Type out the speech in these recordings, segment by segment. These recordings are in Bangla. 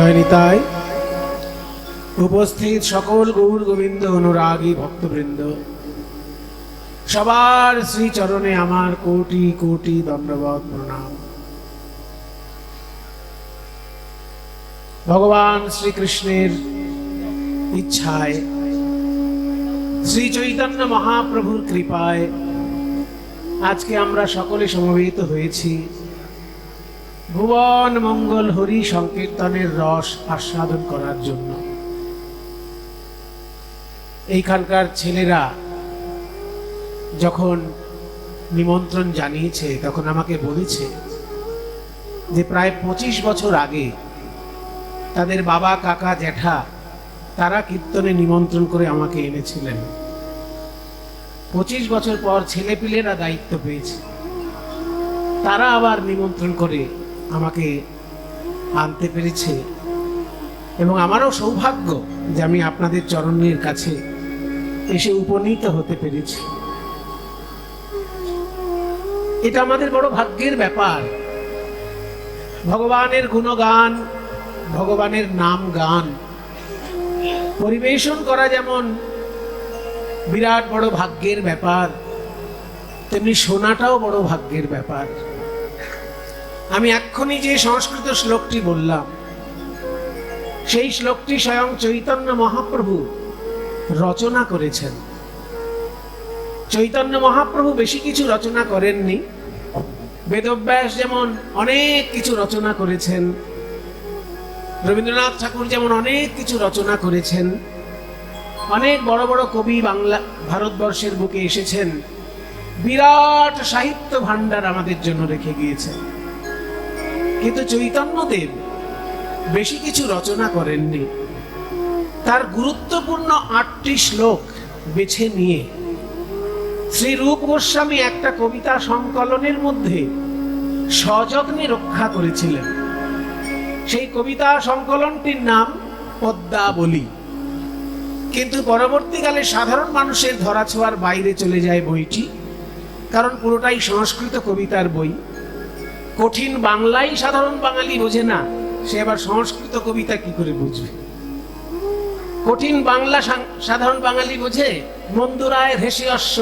জয় নিতাই। উপস্থিত সকল গৌর গোবিন্দ অনুরাগী ভক্তবৃন্দ, সবার শ্রীচরণে আমার কোটি কোটি দণ্ডবৎ প্রণাম। ভগবান শ্রীকৃষ্ণের ইচ্ছায়, শ্রী চৈতন্য মহাপ্রভুর কৃপায় আজকে আমরা সকলে সমবেত হয়েছি ভুবন মঙ্গল হরি সংকীর্তনের রস আস্বাদন করার জন্য। এইখানকার ছেলেরা যখন নিমন্ত্রণ জানিয়েছে তখন আমাকে বলেছে যে প্রায় 25 বছর আগে তাদের বাবা, কাকা, জ্যাঠা তারা কীর্তনে নিমন্ত্রণ করে আমাকে এনেছিলেন। 25 বছর পর ছেলেপিলেরা দায়িত্ব পেয়েছে, তারা আবার নিমন্ত্রণ করে আমাকে আনতে পেরেছে। এবং আমারও সৌভাগ্য যে আমি আপনাদের চরণের কাছে এসে উপনীত হতে পেরেছি। এটা আমাদের বড় ভাগ্যের ব্যাপার। ভগবানের গুণগান, ভগবানের নাম গান পরিবেশন করা যেমন বিরাট বড় ভাগ্যের ব্যাপার, তেমনি শোনাটাও বড় ভাগ্যের ব্যাপার। আমি এক্ষুনি যে সংস্কৃত শ্লোকটি বললাম, সেই শ্লোকটি স্বয়ং চৈতন্য মহাপ্রভু রচনা করেছেন। চৈতন্য মহাপ্রভু বেশি কিছু রচনা করেননি। বেদব্যাস যেমন অনেক কিছু রচনা করেছেন, রবীন্দ্রনাথ ঠাকুর যেমন অনেক কিছু রচনা করেছেন, অনেক বড় বড় কবি বাংলা ভারতবর্ষের বুকে এসেছেন, বিরাট সাহিত্য ভাণ্ডার আমাদের জন্য রেখে গিয়েছেন। কিন্তু চৈতন্যদেব বেশি কিছু রচনা করেননি। তার গুরুত্বপূর্ণ 8টি শ্লোক বেছে নিয়ে শ্রী রূপ গোস্বামী একটা কবিতা সংকলনের মধ্যে সযত্নে রক্ষা করেছিলেন। সেই কবিতা সংকলনটির নাম পদ্মাবলী। কিন্তু পরবর্তীকালে সাধারণ মানুষের ধরাছোঁয়ার বাইরে চলে যায় বইটি, কারণ পুরোটাই সংস্কৃত কবিতার বই। কঠিন বাংলাই সাধারণ বাঙালি বোঝে না, সে আবার সংস্কৃত কবিতা কি করে বুঝবে? কঠিন বাংলা সাধারণ বাঙালি বোঝে মন্দুরায় ভেসে অশ্ব,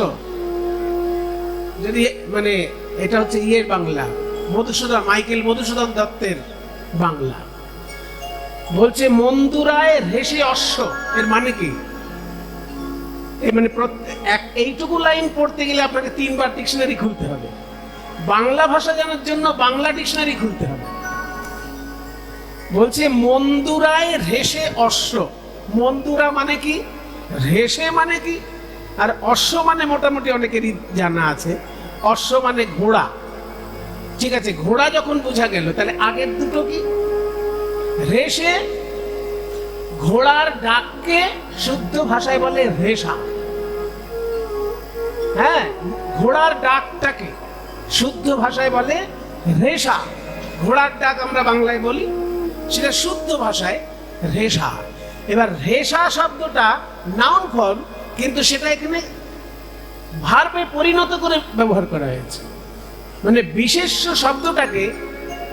যদি মানে এটা হচ্ছে ইয়ের বাংলা, মাইকেল মধুসূদন দত্তের বাংলা। বলছে মন্দুরায় ভেসে অশ্ব, এর মানে কি? মানে এইটুকু লাইন পড়তে গেলে আপনাকে 3 বার ডিকশনারি খুলতে হবে। বাংলা ভাষা জানার জন্য বাংলা ডিকশনারি খুলতে হবে। বলছে মন্দুরায় রেশে অশ্ব। মন্দুরা মানে কি, রেশে মানে কি, আর অশ্ব মানে মোটামুটি অনেকেরই জানা আছে। অশ্ব মানে ঘোড়া, ঠিক আছে। ঘোড়া যখন বোঝা গেল, তাহলে আগের দুটো কি? রেশে, ঘোড়ার ডাককে শুদ্ধ ভাষায় বলে রেশা। হ্যাঁ, ঘোড়ার ডাকটাকে শুদ্ধ ভাষায় বলে রেশা। ঘোড়ার ডাক আমরা বাংলায় বলি, সেটা শুদ্ধ ভাষায় রেশা। এবার রেশা শব্দটা নাউন ফর্ম, কিন্তু সেটা এখানে ভার্বে পরিণত করে ব্যবহার করা হয়েছে। মানে বিশেষ্য শব্দটাকে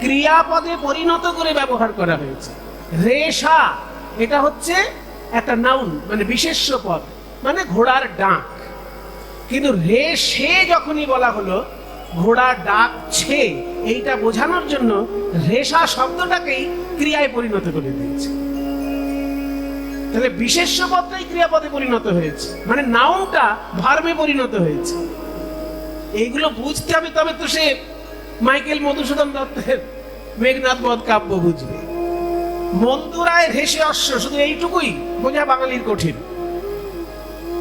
ক্রিয়াপদে পরিণত করে ব্যবহার করা হয়েছে। রেশা এটা হচ্ছে একটা নাউন, মানে বিশেষ্য পদ, মানে ঘোড়ার ডাক। কিন্তু রেশে যখনই বলা হলো ঘোড়া ডাকছে, এইটা বোঝানোর জন্য রেশা শব্দটাকেই ক্রিয়ায় পরিণত করে দিয়েছে। তাহলে বিশেষ্য পদটাই ক্রিয়াপদে পরিণত হয়েছে, মানে নাউনটা ভার্বে পরিণত হয়েছে। এইগুলো বুঝতে হবে, তবে তো সে মাইকেল মধুসূদন দত্তের মেঘনাদ বধ কাব্য বুঝবে। মন্দুরায় ভেসে অশ্ব, শুধু এইটুকুই বোঝা বাঙালির কঠিন।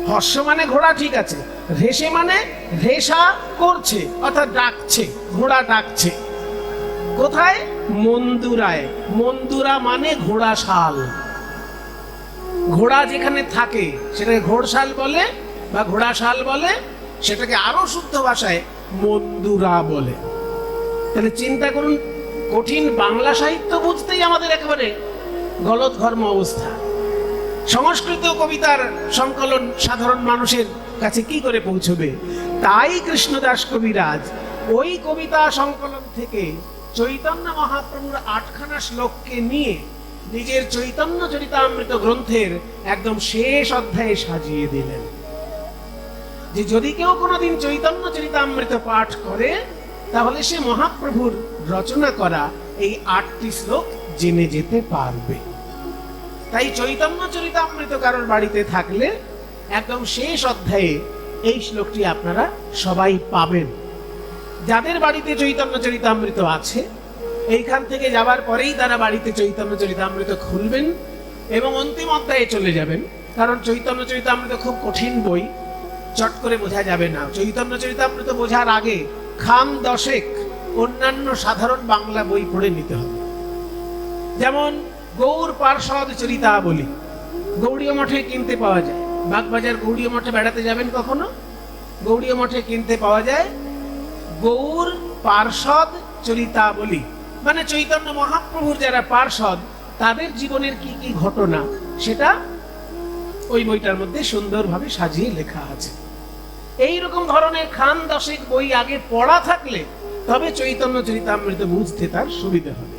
হর্ষ মানে ঘোড়া, ঠিক আছে। রেশে মানে রেশা করছে, অর্থাৎ ডাকছে, ঘোড়া ডাকছে। কোথায়? মন্দুরায়। মন্দুরা মানে ঘোড়াশাল। ঘোড়া যেখানে থাকে সেটাকে ঘোড়শাল বলে বা ঘোড়াশাল বলে, সেটাকে আরো শুদ্ধ ভাষায় মন্দুরা বলে। তাহলে চিন্তা করুন, কঠিন বাংলা সাহিত্য বুঝতেই আমাদের একেবারে গলদঘর্ম অবস্থা। সংস্কৃত কবিতার সংকলন সাধারণ মানুষের কাছে কি করে পৌঁছবে? তাই কৃষ্ণদাস কবিরাজ ওই কবিতা সংকলন থেকে চৈতন্য মহাপ্রভুর 8খানা শ্লোককে নিয়ে নিজের চৈতন্য চরিতামৃত গ্রন্থের একদম শেষ অধ্যায়ে সাজিয়ে দিলেন যে যদি কেউ কোনোদিন চৈতন্য চরিতামৃত পাঠ করে তাহলে সে মহাপ্রভুর রচনা করা এই 8টি শ্লোক জেনে যেতে পারবে। তাই চৈতন্য চরিতামৃত কারোর বাড়িতে থাকলে একদম শেষ অধ্যায়ে এই শ্লোকটি আপনারা সবাই পাবেন। যাদের বাড়িতে চৈতন্য চরিতামৃত আছে এইখান থেকে যাবার পরেই তারা বাড়িতে চৈতন্য চরিতামৃত খুলবেন এবং অন্তিম অধ্যায়ে চলে যাবেন, কারণ চৈতন্য চরিতামৃত খুব কঠিন বই, চট করে বোঝা যাবে না। চৈতন্য চরিতামৃত বোঝার আগে খাম দশেক অন্যান্য সাধারণ বাংলা বই পড়ে নিতে হবে। যেমন গৌর পার্ষদ চরিতাবলী গৌড়ীয় মঠে কিনতে পাওয়া যায়। বাগবাজার গৌড়ীয় মঠে বেড়াতে যাবেন কখনো? গৌড়ীয় মঠে কিনতে পাওয়া যায় গৌর পার্ষদ চরিতাবলী, মানে চৈতন্য মহাপ্রভুর যারা পার্ষদ তাদের জীবনের কি কি ঘটনা সেটা ওই বইটার মধ্যে সুন্দরভাবে সাজিয়ে লেখা আছে। এইরকম ধরনের খান দশেক বই আগে পড়া থাকলে তবে চৈতন্য চরিতামৃত বুঝতে তার সুবিধা হবে।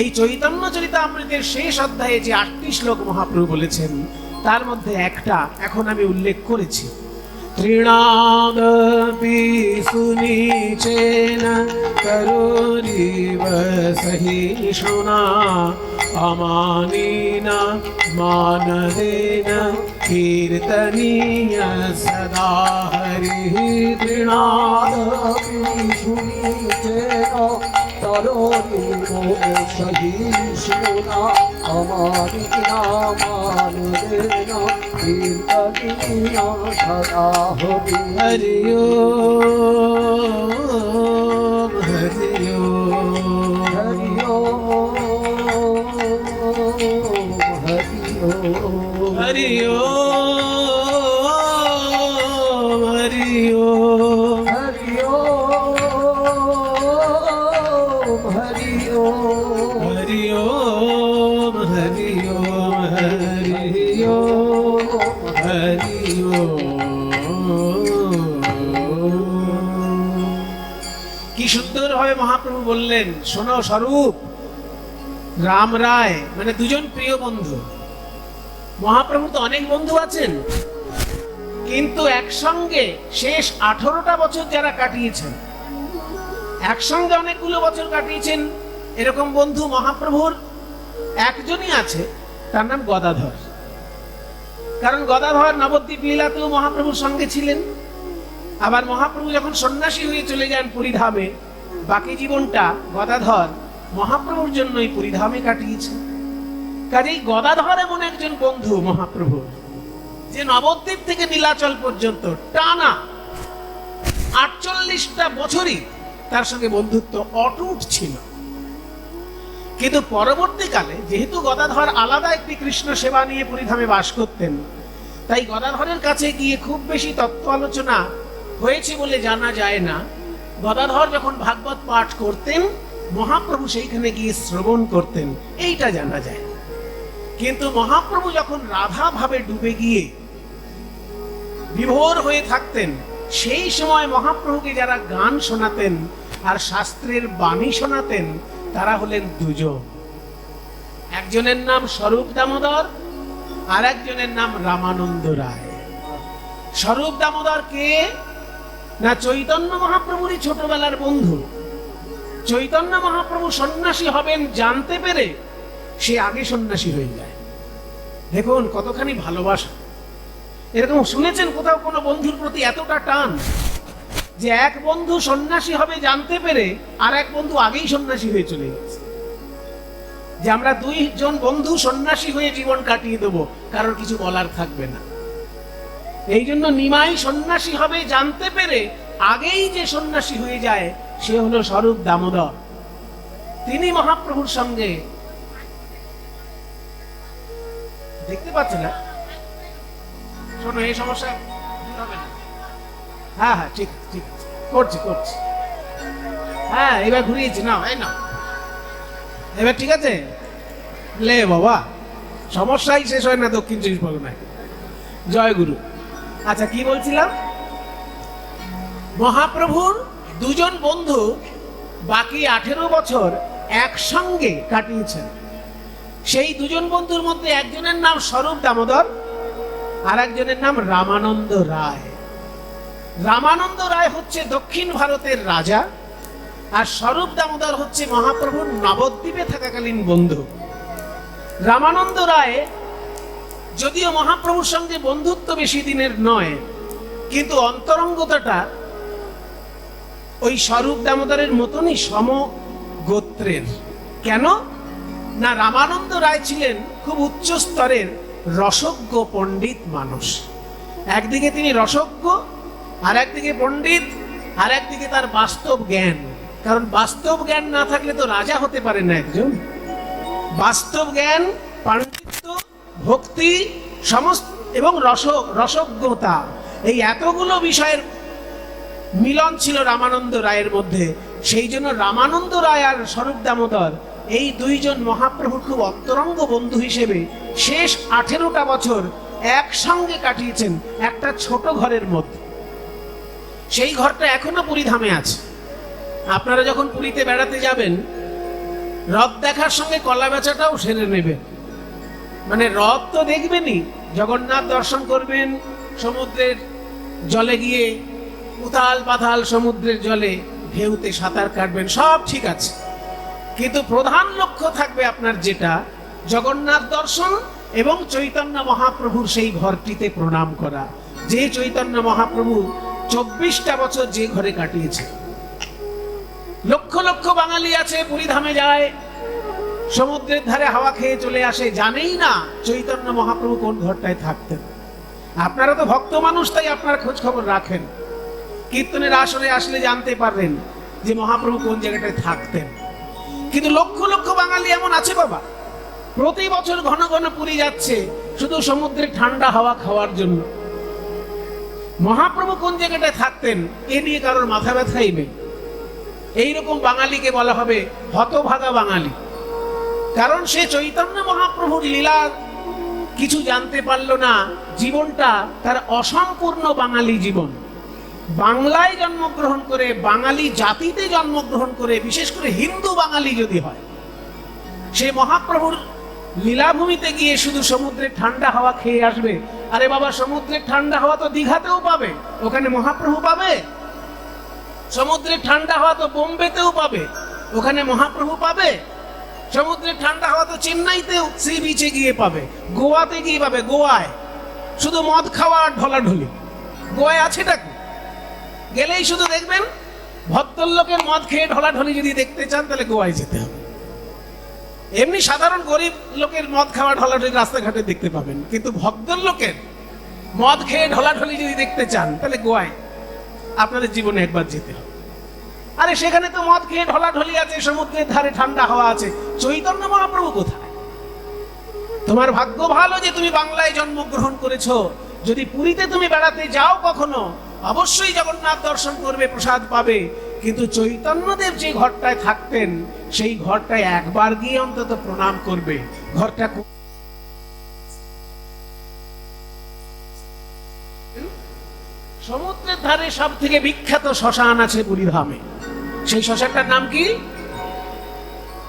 এই চৈতন্য চরিতামৃতের শেষ অধ্যায়ে যে 8টি শ্লোক মহাপ্রভু বলেছেন তার মধ্যে একটা এখন আমি উল্লেখ করেছি। তৃণাদপি সুনিচেন করুরিব সহিষ্ণুনা অমানিনা মানদেন কীর্তনীয় সদা হরিঃ। তৃণাদপি সুনিচেন করুরিব সহিষ্ণুনা অমানিনা মানদেন কীর্তনীয় সদা হরিঃ। হরি ওম হরি ওম হরি ওম হরি ওম হরি ওম হরি ওম হরি ওম হরি ওম হরি ওম হরি ওম হরি ওম হরি ওম। কি সুন্দর ভাবে মহাপ্রভু বললেন, শোনো স্বরূপ রাম রায় মানে দুজন প্রিয় বন্ধু। মহাপ্রভু তো অনেক বন্ধু আছেন, কিন্তু একসঙ্গে শেষ 18টা বছর যারা কাটিয়েছেন, একসঙ্গে অনেকগুলো বছর কাটিয়েছেন, এরকম বন্ধু মহাপ্রভুর একজনই আছে, তার নাম গদাধর। কারণ গদাধর নবদ্বীপ লীলাতেও মহাপ্রভুর সঙ্গে ছিলেন। আবার মহাপ্রভু যখন সন্ন্যাসী হয়ে চলে যান পুরীধামে, বাকি জীবনটা গদাধর মহাপ্রভুর জন্যই পুরীধামে কাটিয়েছেন। কাজেই গদাধর এমন একজন বন্ধু মহাপ্রভু যে নবদ্বীপ থেকে নীলাচল পর্যন্ত টানা 48টা বছরই তার সঙ্গে বন্ধুত্ব অটুট ছিল। কিন্তু পরবর্তীকালে যেহেতু গদাধর আলাদা একটি কৃষ্ণ সেবা নিয়ে পুরীধামে বাস করতেন, তাই গদাধরের কাছে গিয়ে খুব বেশি তত্ত্ব আলোচনা হয়েছে বলে জানা যায় না। গদাধর যখন ভাগবত পাঠ করতেন মহাপ্রভু সেইখানে গিয়ে শ্রবণ করতেন, এইটা জানা যায়। কিন্তু মহাপ্রভু যখন রাধা ভাবে ডুবে গিয়ে বিভোর হয়ে থাকতেন, সেই সময় মহাপ্রভুকে যারা গান শোনাতেন আর শাস্ত্রের বাণী শোনাতেন তারা হলেন দুজন। একজনের নাম স্বরূপ দামোদর আর একজনের নাম রামানন্দ রায়। স্বরূপ দামোদর কে না চৈতন্য মহাপ্রভুরই ছোটবেলার বন্ধু। চৈতন্য মহাপ্রভু সন্ন্যাসী হবেন জানতে পেরে সে আগে সন্ন্যাসী হয়ে যায়। দেখুন কতখানি ভালোবাসা। এরকম শুনেছেন কোথাও কোনো বন্ধুর প্রতি এতটা টান যে এক বন্ধু সন্ন্যাসী হবে জানতে পেরে আর এক বন্ধু আগেই সন্ন্যাসী হয়ে চলে গেছে, যে আমরা দুইজন বন্ধু সন্ন্যাসী হয়ে জীবন কাটিয়ে দেবো, কারোর কিছু বলার থাকবে না। এই জন্য নিমাই সন্ন্যাসী হবে জানতে পেরে আগেই যে সন্ন্যাসী হয়ে যায় সে হলো স্বরূপ দামোদর। তিনি মহাপ্রভুর সঙ্গে দেখতে পাচ্ছে না, শোনো এই সমস্যা হবে না। হ্যাঁ হ্যাঁ ঠিক ঠিক করছি করছি। হ্যাঁ এবার ঘুরিয়েছি, না এই না এবার ঠিক আছে। লে বাবা, সমস্যাই শেষ হয় না দক্ষিণ 24 পরগনায়। জয় গুরু। আচ্ছা কি বলছিলাম, মহাপ্রভুর দুজন বন্ধু বাকি 18 বছর একসঙ্গে কাটিয়েছেন। সেই দুজন বন্ধুর মধ্যে একজনের নাম স্বরূপ দামোদর, আর একজনের নাম রামানন্দ রায়। রামানন্দ রায় হচ্ছে দক্ষিণ ভারতের রাজা, আর স্বরূপ দামোদর হচ্ছে মহাপ্রভুর নবদ্বীপে থাকাকালীন বন্ধু। রামানন্দ রায় যদিও মহাপ্রভুর সঙ্গে বন্ধুত্ব বেশি দিনের নয়, কিন্তু অন্তরঙ্গতাটা ওই স্বরূপ দামোদরের মতনই সমগোত্রের। কেন না, রামানন্দ রায় ছিলেন খুব উচ্চ স্তরের রসজ্ঞ পণ্ডিত মানুষ। একদিকে তিনি রসজ্ঞ, আর একদিকে পণ্ডিত, আর একদিকে তার বাস্তব জ্ঞান। কারণ বাস্তব জ্ঞান না থাকলে তো রাজা হতে পারে না একজন। বাস্তব জ্ঞান, পাণ্ডিত্য, ভক্তি সমস্ত এবং রসজ্ঞতা, এই এতগুলো বিষয়ের মিলন ছিল রামানন্দ রায়ের মধ্যে। সেই জন্য রামানন্দ রায় আর স্বরূপ দামোদর এই দুইজন মহাপ্রভুর খুব অন্তরঙ্গ বন্ধু হিসেবে শেষ 18টা বছর একসঙ্গে কাটিয়েছেন একটা ছোট ঘরের মধ্যে। সেই ঘরটা এখনো পুরী ধামে আছে। আপনারা যখন পুরীতে বেড়াতে যাবেন, রথ দেখার সঙ্গে কলা বেচাটাও সেরে নেবেন। মানে রথ তো দেখবেনই, জগন্নাথ দর্শন করবেন, সমুদ্রের জলে গিয়ে উথাল পাথাল সমুদ্রের জলে ঢেউতে সাঁতার কাটবেন, সব ঠিক আছে। কিন্তু প্রধান লক্ষ্য থাকবে আপনার যেটা, জগন্নাথ দর্শন এবং চৈতন্য মহাপ্রভুর সেই ঘরটিতে প্রণাম করা, যে চৈতন্য মহাপ্রভু 24টা বছর যে ঘরে কাটিয়েছে। লক্ষ লক্ষ বাঙালি আছে, পুরী ধামে যায়, সমুদ্রের ধারে হাওয়া খেয়ে চলে আসে, জানেই না চৈতন্য মহাপ্রভু কোন ঘরটায় থাকতেন। আপনারা তো ভক্ত মানুষ, তাই আপনারা খোঁজ খবর রাখেন, কীর্তনের আসরে আসলে জানতে পারবেন যে মহাপ্রভু কোন জায়গাটায় থাকতেন। কিন্তু লক্ষ লক্ষ বাঙালি এমন আছে বাবা, প্রতি বছর ঘন ঘন পুরী যাচ্ছে শুধু সমুদ্রের ঠান্ডা হাওয়া খাওয়ার জন্য। মহাপ্রভু কোন জায়গাটায় থাকতেন এ নিয়ে কারোর মাথা ব্যথাই নেই। এইরকম বাঙালিকে বলা হবে হতভাগা বাঙালি। কারণ সে চৈতন্য মহাপ্রভুর লীলা কিছু জানতে পারলো না, জীবনটা তার অসম্পূর্ণ বাঙালি জীবন। বাংলায় জন্মগ্রহণ করে, বাঙালি জাতিতে জন্মগ্রহণ করে, বিশেষ করে হিন্দু বাঙালি যদি হয়, সে মহাপ্রভুর লীলাভূমিতে গিয়ে শুধু সমুদ্রের ঠান্ডা হাওয়া খেয়ে আসবে। আরে বাবা, সমুদ্রের ঠান্ডা হাওয়া তো দীঘাতেও পাবে, ওখানে মহাপ্রভু পাবে। সমুদ্রের ঠান্ডা হাওয়া তো বোম্বেতেও পাবে, ওখানে মহাপ্রভু পাবে। সমুদ্রের ঠান্ডা হাওয়া তো চেন্নাইতেও সি বিচে গিয়ে পাবে, গোয়াতে গিয়ে পাবে। গোয়ায় শুধু মদ খাওয়া আর ঢলাঢলি, গোয়ায় আছেটা কি? গেলেই শুধু দেখবেন ভদ্রলোকের মদ খেয়ে ঢলাঢলি যদি দেখতে চান তাহলে গোয়ায় যেতে হবে। এমনি সাধারণ গরিব লোকের মদ খাওয়া ঢলাঢলি রাস্তাঘাটে দেখতে পাবেন, কিন্তু ভদ্রলোকের মদ খেয়ে ঢলাঢলি যদি দেখতে চান তাহলে গোয়ায় আপনাদের জীবনে একবার যেতে হবে। আরে সেখানে তো মদ খেয়ে ঢলাঢলি আছে, সমুদ্রের ধারে ঠান্ডা হাওয়া আছে, চৈতন্য মহাপ্রভু কোথায়? তোমার ভাগ্য ভালো যে তুমি বাংলায় জন্মগ্রহণ করেছো। যদি পুরীতে তুমি বেড়াতে যাও কখনো, অবশ্যই জগন্নাথ দর্শন করবে, প্রসাদ পাবে, কিন্তু চৈতন্যদেব যে ঘরটায় থাকতেন সেই ঘরটায় একবার গিয়ে অন্তত প্রণাম করবে। ঘরটা সমুদ্রের ধারে সব থেকে বিখ্যাত শ্মশান আছে পুরী ধামে। সেই শ্মশানটার নাম কি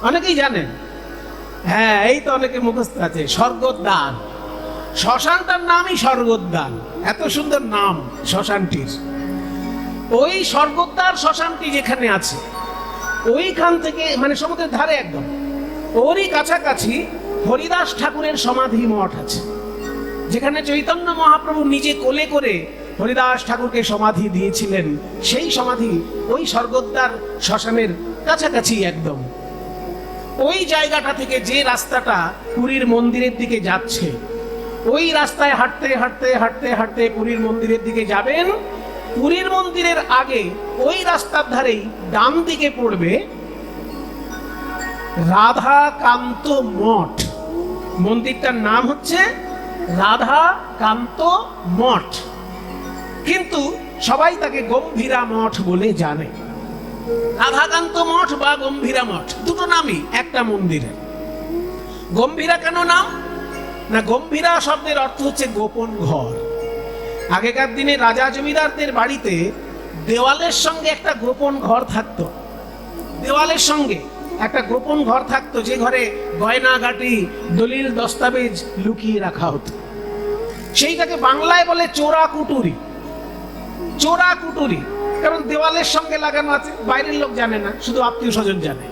অনেকেই জানেন? হ্যাঁ, এই তো অনেকে মুখস্থ আছে, স্বর্গদ্বার। শ্মশানটার নামই স্বর্গদ্বার, এত সুন্দর নাম শ্মশানটির। ওই স্বর্গদ্বার শ্মশানটি যেখানে আছে, ওইখান থেকে মানে সমুদ্রের ধারে একদম ওরই কাছাকাছি হরিদাস ঠাকুরের সমাধি মঠ আছে, যেখানে চৈতন্য মহাপ্রভু নিজে কোলে করে হরিদাস ঠাকুরকে সমাধি দিয়েছিলেন। সেই সমাধি ওই স্বর্গদ্বার শ্মশানের কাছাকাছি একদম। ওই জায়গাটা থেকে যে রাস্তাটা পুরীর মন্দিরের দিকে যাচ্ছে, ওই রাস্তায় হাঁটতে হাঁটতে হাঁটতে হাঁটতে পুরীর মন্দিরের দিকে যাবেন। পুরীর মন্দিরের আগে ওই রাস্তার ধারেই ডান দিকে পড়বে রাধাকান্ত মঠ। মন্দিরটার নাম হচ্ছে রাধাকান্ত মঠ, কিন্তু সবাই তাকে গম্ভীরা মঠ বলে জানে। রাধাকান্ত মঠ বা গম্ভীরা মঠ দুটো নামই একটা মন্দিরের। গম্ভীরা কেন নাম? না, গম্ভীরা শব্দের অর্থ হচ্ছে গোপন ঘর। আগেকার দিনে রাজা জমিদারদের বাড়িতে দেওয়ালের সঙ্গে একটা গোপন ঘর থাকতো। দেওয়ালের সঙ্গে একটা গোপন ঘর থাকতো, যে ঘরে গয়নাগাটি, দলিল দস্তাবেজ লুকিয়ে রাখা হতো। সেইটাকে বাংলায় বলে চোরা কুটুরি। চোরা কুটুরি, কারণ দেওয়ালের সঙ্গে লাগানো আছে, বাইরের লোক জানে না, শুধু আত্মীয় স্বজন জানে,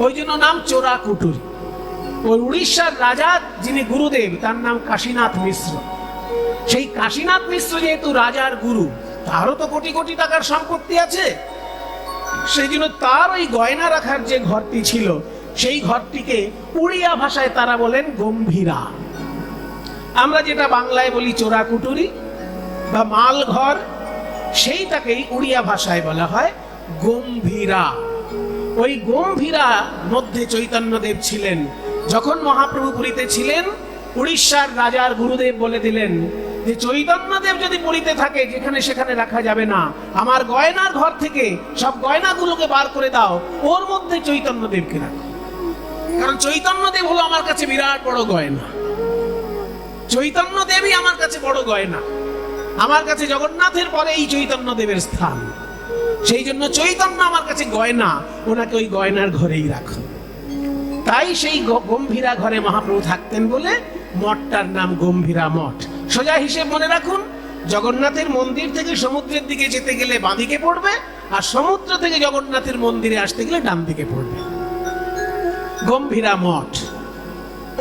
ওই জন্য নাম চোরা কুটুরি। ওই উড়িষ্যার রাজা যিনি গুরুদেব, তার নাম কাশীনাথ মিশ্র। সেই কাশীনাথ মিশ্র যেহেতু রাজার গুরু, তারও তো কোটি কোটি টাকার সম্পত্তি আছে, সেই জন্য তার ওই গয়না রাখার যে ঘরটি ছিল, সেই ঘরটিকে উড়িয়া ভাষায় তারা বলেন গম্ভীরা। আমরা যেটা বাংলায় বলি চোরা কুটুরি বা মাল ঘর, সেইটাকেই উড়িয়া ভাষায় বলা হয় গম্ভীরা। ওই গম্ভীরা মধ্যে চৈতন্যদেব ছিলেন। যখন মহাপ্রভু পুরীতে ছিলেন, উড়িষ্যার রাজার গুরুদেব বলে দিলেন যে চৈতন্যদেব যদি পুরীতে থাকে, যেখানে সেখানে রাখা যাবে না, আমার গয়নার ঘর থেকে সব গয়নাগুলোকে বার করে দাও, ওর মধ্যে চৈতন্যদেবকে রাখো। কারণ চৈতন্যদেব হলো আমার কাছে বিরাট বড় গয়না, চৈতন্যদেবই আমার কাছে বড় গয়না। আমার কাছে জগন্নাথের পরে এই চৈতন্যদেবের স্থান, সেই জন্য চৈতন্য আমার কাছে গয়না, ওনাকে ওই গয়নার ঘরেই রাখো। তাই সেই গম্ভীরা ঘরে মহাপ্রভু থাকতেন বলে মঠটার নাম গম্ভীরা মঠ। সোজা হিসেব মনে রাখুন, জগন্নাথের মন্দির থেকে সমুদ্রের দিকে যেতে গেলে বাঁদিকে পড়বে, আর সমুদ্র থেকে জগন্নাথের মন্দিরে আসতে গেলে ডান দিকে পড়বে। গম্ভীরা মঠ,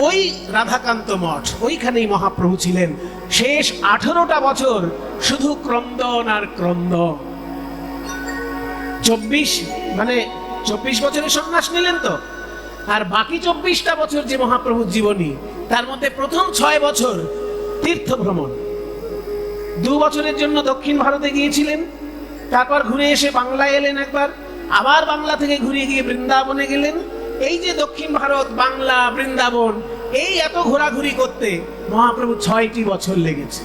ওই রাধাকান্ত মঠ, ওইখানেই মহাপ্রভু ছিলেন শেষ 18টা বছর, শুধু ক্রন্দন আর ক্রন্দন। 24 বছরের সন্ন্যাস নিলেন তো, আর বাকি 24টা বছর যে মহাপ্রভুর জীবনী, তার মধ্যে প্রথম 6 বছর তীর্থ ভ্রমণ। 2 বছরের জন্য দক্ষিণ ভারতে গিয়েছিলেন, তারপর ঘুরে এসে বাংলায় এলেন একবার, আবার বাংলা থেকে ঘুরে গিয়ে বৃন্দাবনে গেলেন। এই যে দক্ষিণ ভারত, বাংলা, বৃন্দাবন, এই এত ঘোরাঘুরি করতে মহাপ্রভু 6টি বছর লেগেছে।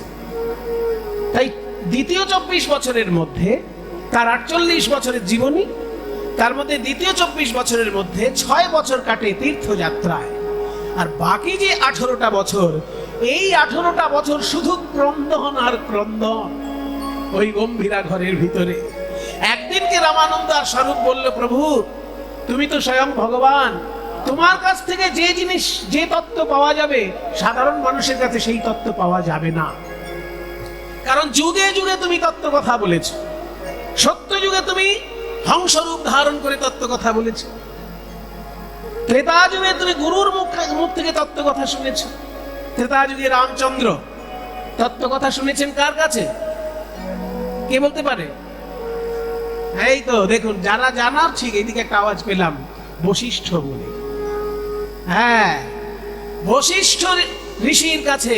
তাই দ্বিতীয় 24 বছরের মধ্যে তার 48 বছরের জীবনী, তার মধ্যে দ্বিতীয় 24 বছরের মধ্যে 6 বছর কাটে তীর্থযাত্রায়, আর বাকি যে 18টা বছর, এই 18টা বছর শুধু ক্রন্দন আর ক্রন্দন ওই গম্ভীরা ঘরের ভিতরে। একদিনকে রামানন্দ আর স্বরূপ বলল, প্রভু তুমি তো স্বয়ং ভগবান, তোমার কাছ থেকে যে জিনিস, যে তত্ত্ব পাওয়া যাবে, সাধারণ মানুষের কাছে সেই তত্ত্ব পাওয়া যাবে না। কারণ যুগে যুগে তুমি তত্ত্ব কথা বলেছ, সত্য যুগে তুমি হংসরূপ ধারণ করে তত্ত্ব কথা বলেছ, ত্রেতা যুগে তুমি গুরুর মুখ থেকে তত্ত্ব কথা শুনেছ। ত্রেতা যুগে রামচন্দ্র তত্ত্ব কথা শুনেছেন কার কাছে? কে বলতে পারে? এই তো দেখুন, যারা জানার ঠিক, এইদিকে একটা আওয়াজ পেলাম, বশিষ্ঠ বলে। হ্যাঁ, বশিষ্ঠ ঋষির কাছে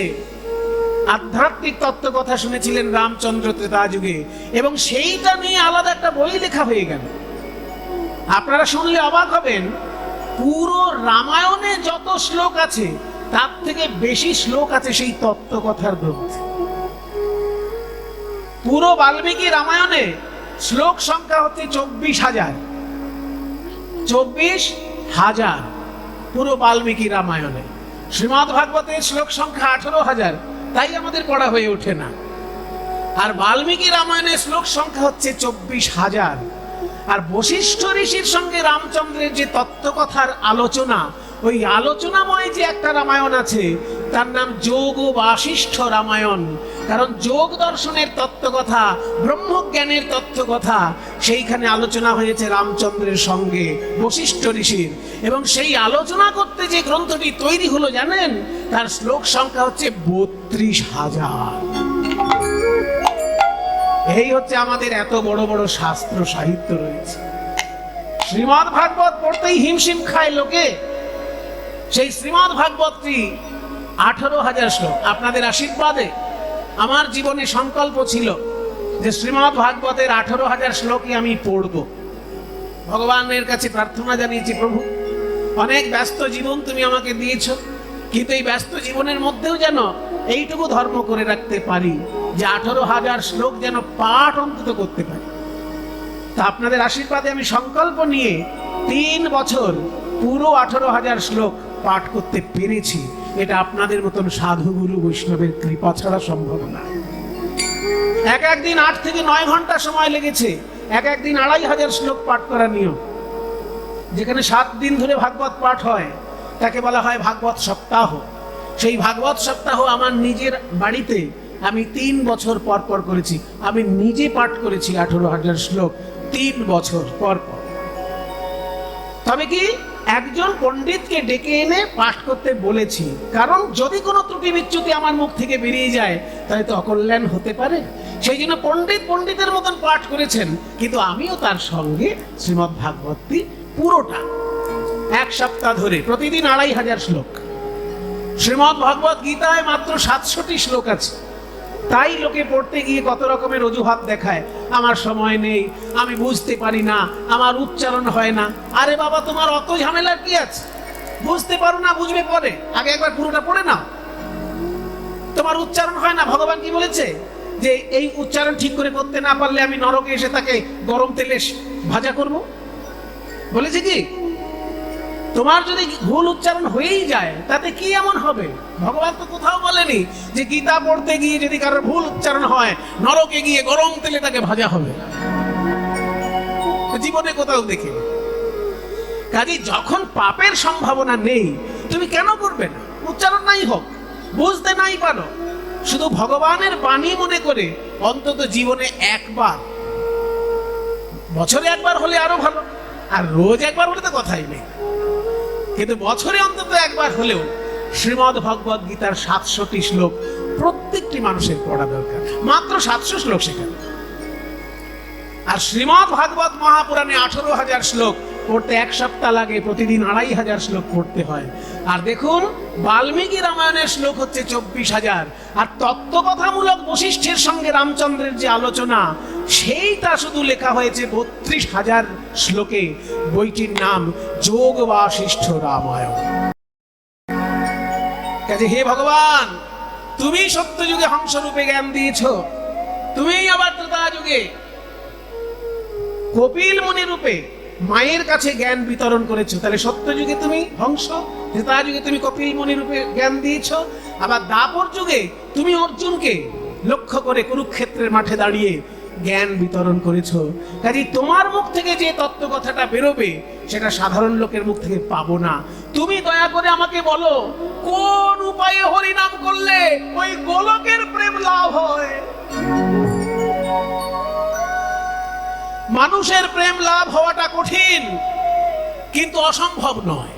আধ্যাত্মিক তত্ত্ব কথা শুনেছিলেন রামচন্দ্র ত্রেতা যুগে, এবং সেইটা নিয়ে আলাদা একটা বই লেখা হয়ে গেল। আপনারা শুনলে অবাক হবেন, পুরো রামায়ণে যত শ্লোক আছে, তার থেকে বেশি শ্লোক আছে সেই তত্ত্ব কথার গ্রন্থে। পুরো বাল্মীকি রামায়ণে শ্লোক সংখ্যা হচ্ছে 24,000। 24,000 পুরো বাল্মীকি রামায়ণে। শ্রীমদ্ ভাগবতের শ্লোক সংখ্যা 18,000, তাই আমাদের পড়া হয়ে ওঠে না। আর বাল্মীকি রামায়ণের শ্লোক সংখ্যা হচ্ছে 24,000। আর বশিষ্ঠ ঋষির সঙ্গে রামচন্দ্রের যে তত্ত্বকথার আলোচনা, ওই আলোচনাময় যে একটা রামায়ণ আছে, তার নাম যোগ বাশিষ্ঠ রামায়ণ। কারণ যোগ দর্শনের তত্ত্বকথা, ব্রহ্মজ্ঞানের তত্ত্বকথা, সেইখানে আলোচনা হয়েছে রামচন্দ্রের সঙ্গে বশিষ্ঠ ঋষির। এবং সেই আলোচনা করতে যে গ্রন্থটি তৈরি হলো জানেন, তার শ্লোক সংখ্যা হচ্ছে 32,000। এই হচ্ছে আমাদের এত বড় বড় শাস্ত্র সাহিত্য রয়েছে। শ্রীমদ্ ভাগবত পড়তেই হিমশিম খায় লোকে। সেই শ্রীমদ্ ভাগবতটি 18,000 শ্লোক। আপনাদের আশীর্বাদে আমার জীবনে সংকল্প ছিল যে শ্রীমদ্ ভাগবতের 18,000 শ্লোকই আমি পড়ব। ভগবানের কাছে প্রার্থনা জানিয়েছি, প্রভু অনেক ব্যস্ত জীবন তুমি আমাকে দিয়েছ, কিন্তু এই ব্যস্ত জীবনের মধ্যেও যেন এইটুকু ধর্ম করে রাখতে পারি যে 18,000 শ্লোক যেন পাঠ অন্তত করতে পারি। তা আপনাদের আশীর্বাদে আমি সংকল্প নিয়ে 3 বছর পুরো 18,000 শ্লোক পাঠ করতে পেরেছি। এটা আপনাদের মতন সাধু গুরু বৈষ্ণবের কৃপা ছাড়া সম্ভব না। একদিন 8 থেকে 9 ঘন্টা সময় লেগেছে, একদিন 2,500 শ্লোক পাঠ করার নিয়ম। যেখানে 7 দিন ধরে ভাগবত পাঠ হয় তাকে বলা হয় ভাগবত সপ্তাহ। সেই ভাগবত সপ্তাহ আমার নিজের বাড়িতে আমি 3 বছর পর পর করেছি। আমি নিজে পাঠ করেছি 18,000 শ্লোক 3 বছর পর পর। তবে কি একজন পণ্ডিতকে ডেকে এনে পাঠ করতে বলেছি, কারণ যদি কোনো ত্রুটি বিচ্যুতি আমার মুখ থেকে বেরিয়ে যায় তাহলে তো অকল্যাণ হতে পারে। সেই জন্য পণ্ডিতের মতন পাঠ করেছেন, কিন্তু আমিও তার সঙ্গে শ্রীমদ্ ভাগবতী পুরোটা 1 সপ্তাহ ধরে প্রতিদিন 2,500 শ্লোক। শ্রীমদ্ ভগবত গীতায় মাত্র 700টি শ্লোক আছে, তাই লোকে পড়তে গিয়ে কত রকমের অজুহাত দেখায়, আমার সময় নেই, আমি বুঝতে পারি না, আমার উচ্চারণ হয় না। আরে বাবা, তোমার অত ঝামেলার কি আছে? বুঝতে পারো না, বুঝবে পরে, আগে একবার পুরোটা পড়ে নাও। তোমার উচ্চারণ হয় না, ভগবান কি বলেছে যে এই উচ্চারণ ঠিক করে করতে না পারলে আমি নরকে এসে তাকে গরম তেলে ভাজা করব? বলেছে কি? তোমার যদি ভুল উচ্চারণ হয়েই যায় তাতে কি এমন হবে? ভগবান তো কোথাও বলেনি যে গীতা পড়তে গিয়ে যদি কারোর ভুল উচ্চারণ হয় নরকে গিয়ে গরম তেলে তাকে ভাজা হবে। জীবনে কোথাও দেখে। কাজে যখন পাপের সম্ভাবনা নেই তুমি কেন করবে না? উচ্চারণ নাই হোক, বুঝতে নাই পারো, শুধু ভগবানের বাণী মনে করে অন্তত জীবনে একবার, বছরে একবার হলে আরো ভালো, আর রোজ একবার হলে তো কথাই নেই, কিন্তু বছরে অন্তত একবার হলেও শ্রীমদ্ ভগবত গীতার 700টি শ্লোক প্রত্যেকটি মানুষের পড়া দরকার। মাত্র 700 শ্লোক সেখানে। আর শ্রীমদ্ ভাগবত মহাপুরাণে 18,000 শ্লোক পড়তে 1 সপ্তাহ লাগে, প্রতিদিন 2,500 শ্লোক পড়তে হয়। আর দেখুন বাল্মীকি রামায়ণের শ্লোক হচ্ছে 24,000, আর তত্ত্বকথামূলক বশিষ্ঠের সঙ্গে রামচন্দ্রের যে আলোচনা সেইটা শুধু লেখা হয়েছে 32,000 শ্লোকে। বইটির নাম যোগ বাশিষ্ঠ রামায়ণ। কাজে হে ভগবান, তুমি সত্যযুগে হংসরূপে জ্ঞান দিয়েছ, তুমি আবার ত্রেতা যুগে কপিল মুনি রূপে মায়ের কাছে জ্ঞান বিতরণ করেছো। তাহলে সত্যযুগে তুমি হংস, ত্রেতা যুগে তুমি কপিল মুনি রূপে জ্ঞান দিয়েছো, আবার দ্বাপর যুগে তুমি অর্জুনকে লক্ষ্য করে কুরুক্ষেত্রের মাঠে দাঁড়িয়ে জ্ঞান বিতরণ করেছো। কাজে তোমার মুখ থেকে যে তত্ত্ব কথাটা বেরোবে সেটা সাধারণ লোকের মুখ থেকে পাবো না। তুমি দয়া করে আমাকে বলো কোন উপায়ে হরিনাম করলে ওই গোলকের প্রেম লাভ হয়। মানুষের প্রেম লাভ হওয়াটা কঠিন, কিন্তু অসম্ভব নয়।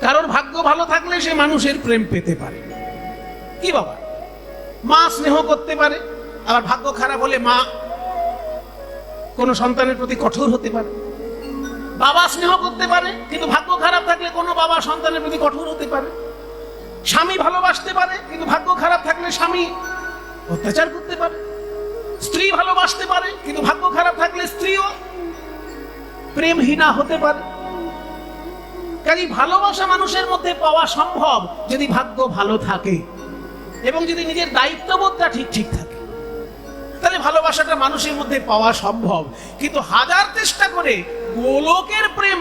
কারণ ভাগ্য ভালো থাকলে সে মানুষের প্রেম পেতে পারে। কি বাবা, মা স্নেহ করতে পারে, আবার ভাগ্য খারাপ হলে মা কোনো সন্তানের প্রতি কঠোর হতে পারে। বাবা স্নেহ করতে পারে, কিন্তু ভাগ্য খারাপ থাকলে কোনো বাবা সন্তানের প্রতি কঠোর হতে পারে। স্বামী ভালোবাসতে পারে, কিন্তু ভাগ্য খারাপ থাকলে স্বামী অত্যাচার করতে পারে। স্ত্রী ভালোবাসতে পারে, কিন্তু ভাগ্য খারাপ থাকলে স্ত্রীও প্রেমহীনা হতে পারে। কাজে ভালোবাসা মানুষের মধ্যে পাওয়া সম্ভব যদি ভাগ্য ভালো থাকে এবং যদি নিজের দায়িত্ববোধটা ঠিক থাকে, তাহলে ভালোবাসাটা মানুষের মধ্যে পাওয়া সম্ভব। কিন্তু হাজার চেষ্টা করে গোলকের প্রেম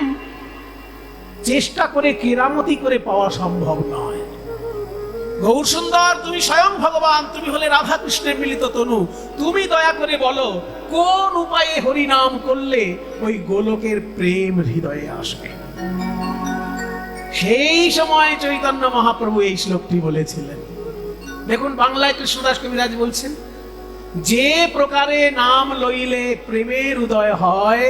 চেষ্টা করে কেরামতি করে পাওয়া সম্ভব নয়। গৌর সুন্দর, তুমি স্বয়ং ভগবান, তুমি হলে রাধা কৃষ্ণের মিলিত তনু, তুমি দয়া করে বলো কোন উপায়ে হরিনাম করলে ওই গোলকের প্রেম হৃদয়ে আসবে। সেই সময় চৈতন্য মহাপ্রভু এই শ্লোকটি বলেছিলেন। দেখুন বাংলায় কৃষ্ণদাস কবিরাজ বলছেন, যে প্রকারে নাম লইলে প্রেমের উদয় হয়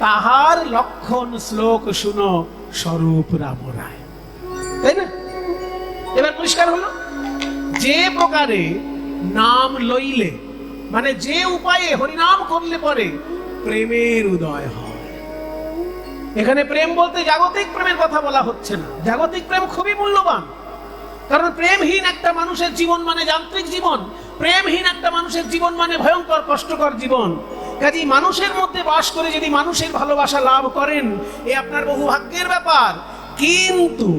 তাহার লক্ষণ শ্লোক শুনো স্বরূপ রাম রায়। তাই না? এবার পরিষ্কার হলো, যে প্রকারে নাম লইলে মানে যে উপায়ে হরিনাম করলে পরে প্রেমের উদয় হয়। এখানে প্রেম বলতে জাগতিক প্রেমের কথা বলা হচ্ছে না। জাগতিক প্রেম খুবই মূল্যবান, কারণ প্রেমহীন একটা মানুষের জীবন মানে যান্ত্রিক জীবন, প্রেমহীন একটা মানুষের জীবন মানে ভয়ঙ্কর কষ্টকর জীবন। কাজেই মানুষের মধ্যে বাস করে যদি মানুষের ভালোবাসা লাভ করেন এ আপনার বহু ভাগ্যের ব্যাপার, কিন্তু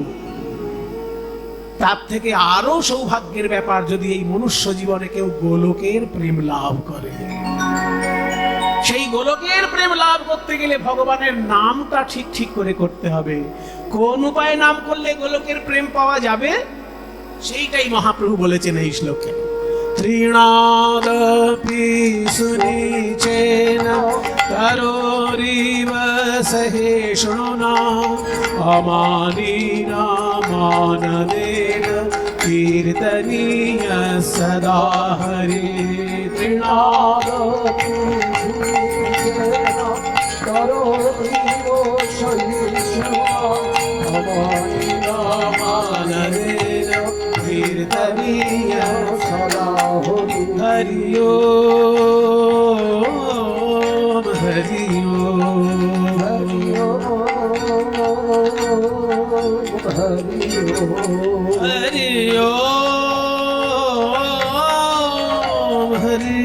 তার থেকে আরো সৌভাগ্যের ব্যাপার যদি এই মনুষ্য জীবনে কেউ গোলকের প্রেম লাভ করে। সেই গোলকের প্রেম লাভ করতে গেলে ভগবানের নামটা ঠিক করে করতে হবে। কোন উপায়ে নাম করলে গোলকের প্রেম পাওয়া যাবে সেইটাই মহাপ্রভু বলেছেন এই শ্লোকে। तृणादपि सुनिचेन करोरिव सहिष्णुना अमानिना माननेन कीर्तनीय सदा हरि तृणादपि कीर्तनीय सदा हरि ओम हरि ओम हरि ओम हरि ओम हरि ओम हरि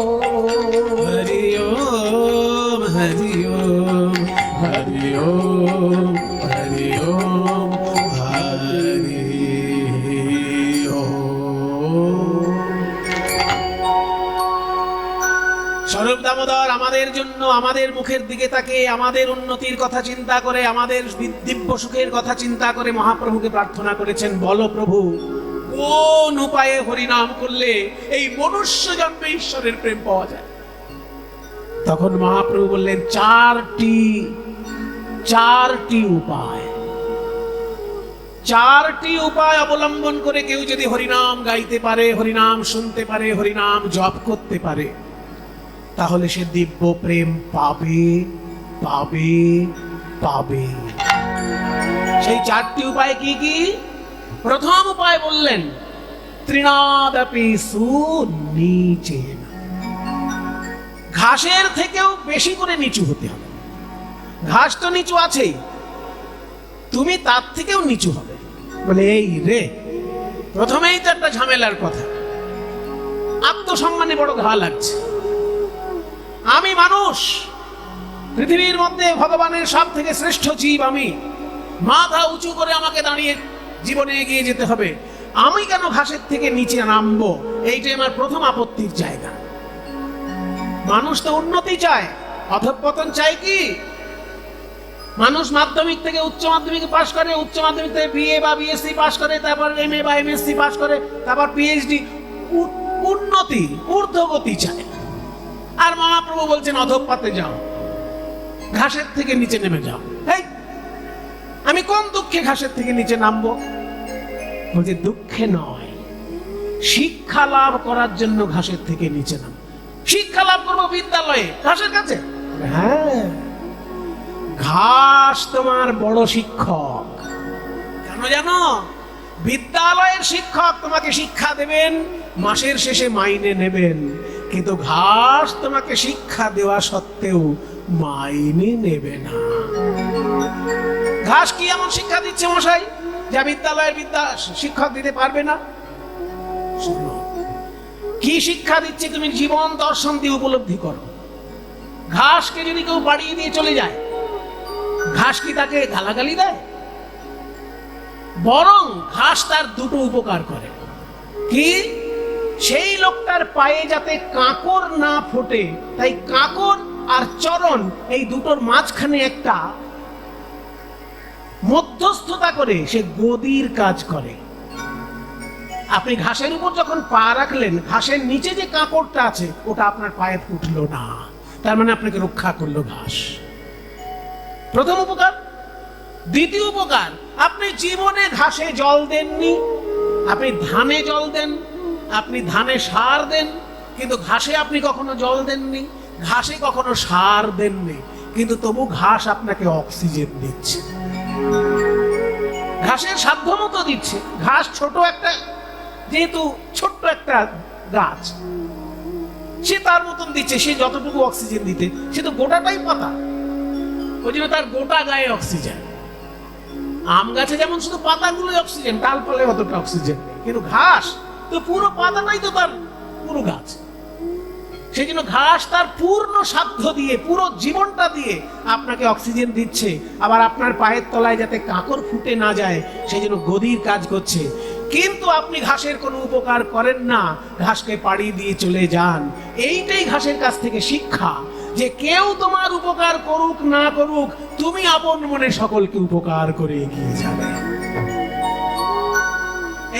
ओम हरि ओम हरि ओम हरि ओम। স্বরূপ দামোদর আমাদের জন্য আমাদের মুখের দিকে তাকে আমাদের উন্নতির কথা চিন্তা করে আমাদের দিব্য সুখের কথা চিন্তা করে মহাপ্রভুকে প্রার্থনা করেছেন, বলো প্রভু কোন উপায়ে হরিনাম করলে এই মনুষ্য জন্মে ঈশ্বরের প্রেম পাওয়া যায়। তখন মহাপ্রভু বললেন চারটি উপায়, চারটি উপায় অবলম্বন করে কেউ যদি হরিনাম গাইতে পারে, হরিনাম শুনতে পারে, হরিনাম জপ করতে পারে, তাহলে সে দিব্য প্রেম পাবে পাবে পাবে। সেই চারটি উপায় কি কি? প্রথম উপায় বললেন তৃণাদপি সুনিচেন, ঘাসের থেকেও বেশি করে নিচু হতে হবে। ঘাস তো নিচু আছেই, তুমি তার থেকেও নিচু হবে। বলে এই রে, প্রথমেই তো একটা ঝামেলার কথা, আত্মসম্মানে বড় ঘা লাগছে। আমি মানুষ, পৃথিবীর মধ্যে ভগবানের সব থেকে শ্রেষ্ঠ জীব আমি, মাথা উঁচু করে আমাকে দাঁড়িয়ে জীবনে এগিয়ে যেতে হবে। আমি কেন ঘাসের থেকে নিচে নামবো? এইটাই আমার প্রথম আপত্তির জায়গা। মানুষ তো উন্নতি চায়, অধঃপতন চায় কি? মানুষ মাধ্যমিক থেকে উচ্চ মাধ্যমিক পাশ করে, উচ্চ মাধ্যমিক থেকে বিএ বা বিএসসি পাশ করে, তারপর এমএ বা এমএসসি পাশ করে, তারপর পিএইচডি। উন্নতি, ঊর্ধ্বগতি চায়। আর মহাপ্রভু বলছেন অধঃপতে যাও, ঘাসের থেকে নিচে নেমে যাও। এই আমি কোন দুঃখে ঘাসের থেকে নিচে নামবো? বলছে দুঃখে নয়, শিক্ষা লাভ করার জন্য ঘাসের থেকে নিচে নাম। শিক্ষা লাভ করবো বিদ্যালয়ে, ঘাসের কাছে? হ্যাঁ, ঘাস তোমার বড় শিক্ষক। কেন জানো? বিদ্যালয়ের শিক্ষক তোমাকে শিক্ষা দেবেন, মাসের শেষে মাইনে নেবেন, কিন্তু ঘাস তোমাকে শিক্ষা দেওয়া সত্ত্বেও মাইনে নেবে না। ঘাস কি এমন শিক্ষা দিচ্ছে মশাই যা বিদ্যালয়ের শিক্ষক দিতে পারবে না? শোনো, কি শিক্ষা দিচ্ছে তুমি জীবন দর্শন দিয়ে উপলব্ধি করো। ঘাসকে যদি কেউ বাড়িয়ে দিয়ে চলে যায়, ঘাস কি তাকে গালাগালি দেয়? বরং ঘাস তার দুটো উপকার করে। কি? সেই লোকটার পায়ে যাতে কাঁকর না ফোটে, তাই কাঁকর আর চরণ এই দুটোর মাঝখানে একটা মধ্যস্থতা করে সে গদির কাজ করে। আপনি ঘাসের উপর যখন পা রাখলেন, ঘাসের নিচে যে কাঁকরটা আছে ওটা আপনার পায়ে ফুটলো না, তার মানে আপনাকে রক্ষা করলো ঘাস। প্রথম উপকার। দ্বিতীয় উপকার, আপনি জীবনে ঘাসে জল দেননি, আপনি ধানে জল দেন, আপনি ধানে সার দেন, কিন্তু ঘাসে আপনি কখনো জল দেননি, ঘাসে কখনো সার দেননি, কিন্তু তবু ঘাস আপনাকে অক্সিজেন দিচ্ছে। ঘাসের সাধ্যমতো দিচ্ছে। ঘাস ছোট একটা, যেহেতু ছোট্ট একটা গাছ, সে তার মতন দিচ্ছে, সে যতটুকু অক্সিজেন দিতে, সে তো গোটাটাই পাতা, ওই জন্য তার গোটা গায়ে অক্সিজেন। আম গাছে যেমন শুধু পাতাগুলোই অক্সিজেন, ডালপালায় অতটা অক্সিজেন নেই, কিন্তু ঘাস তো পুরো পাতাটাই তো তার পুরো গাছ। সেই জন্য ঘাস তার পূর্ণ সাধ্য দিয়ে, পুরো জীবনটা দিয়ে আপনাকে অক্সিজেন দিচ্ছে। আবার আপনার পায়ের তলায় যাতে কাঁকর ফুটে না যায় সেই জন্য গদির কাজ করছে। কিন্তু আপনি ঘাসের কোনো উপকার করেন না, ঘাসকে পাড়ি দিয়ে চলে যান। এইটাই ঘাসের কাছ থেকে শিক্ষা, যে কেউ তোমার উপকার করুক না করুক, তুমি আপন মনে সকলকে উপকার করে এগিয়ে যাবে।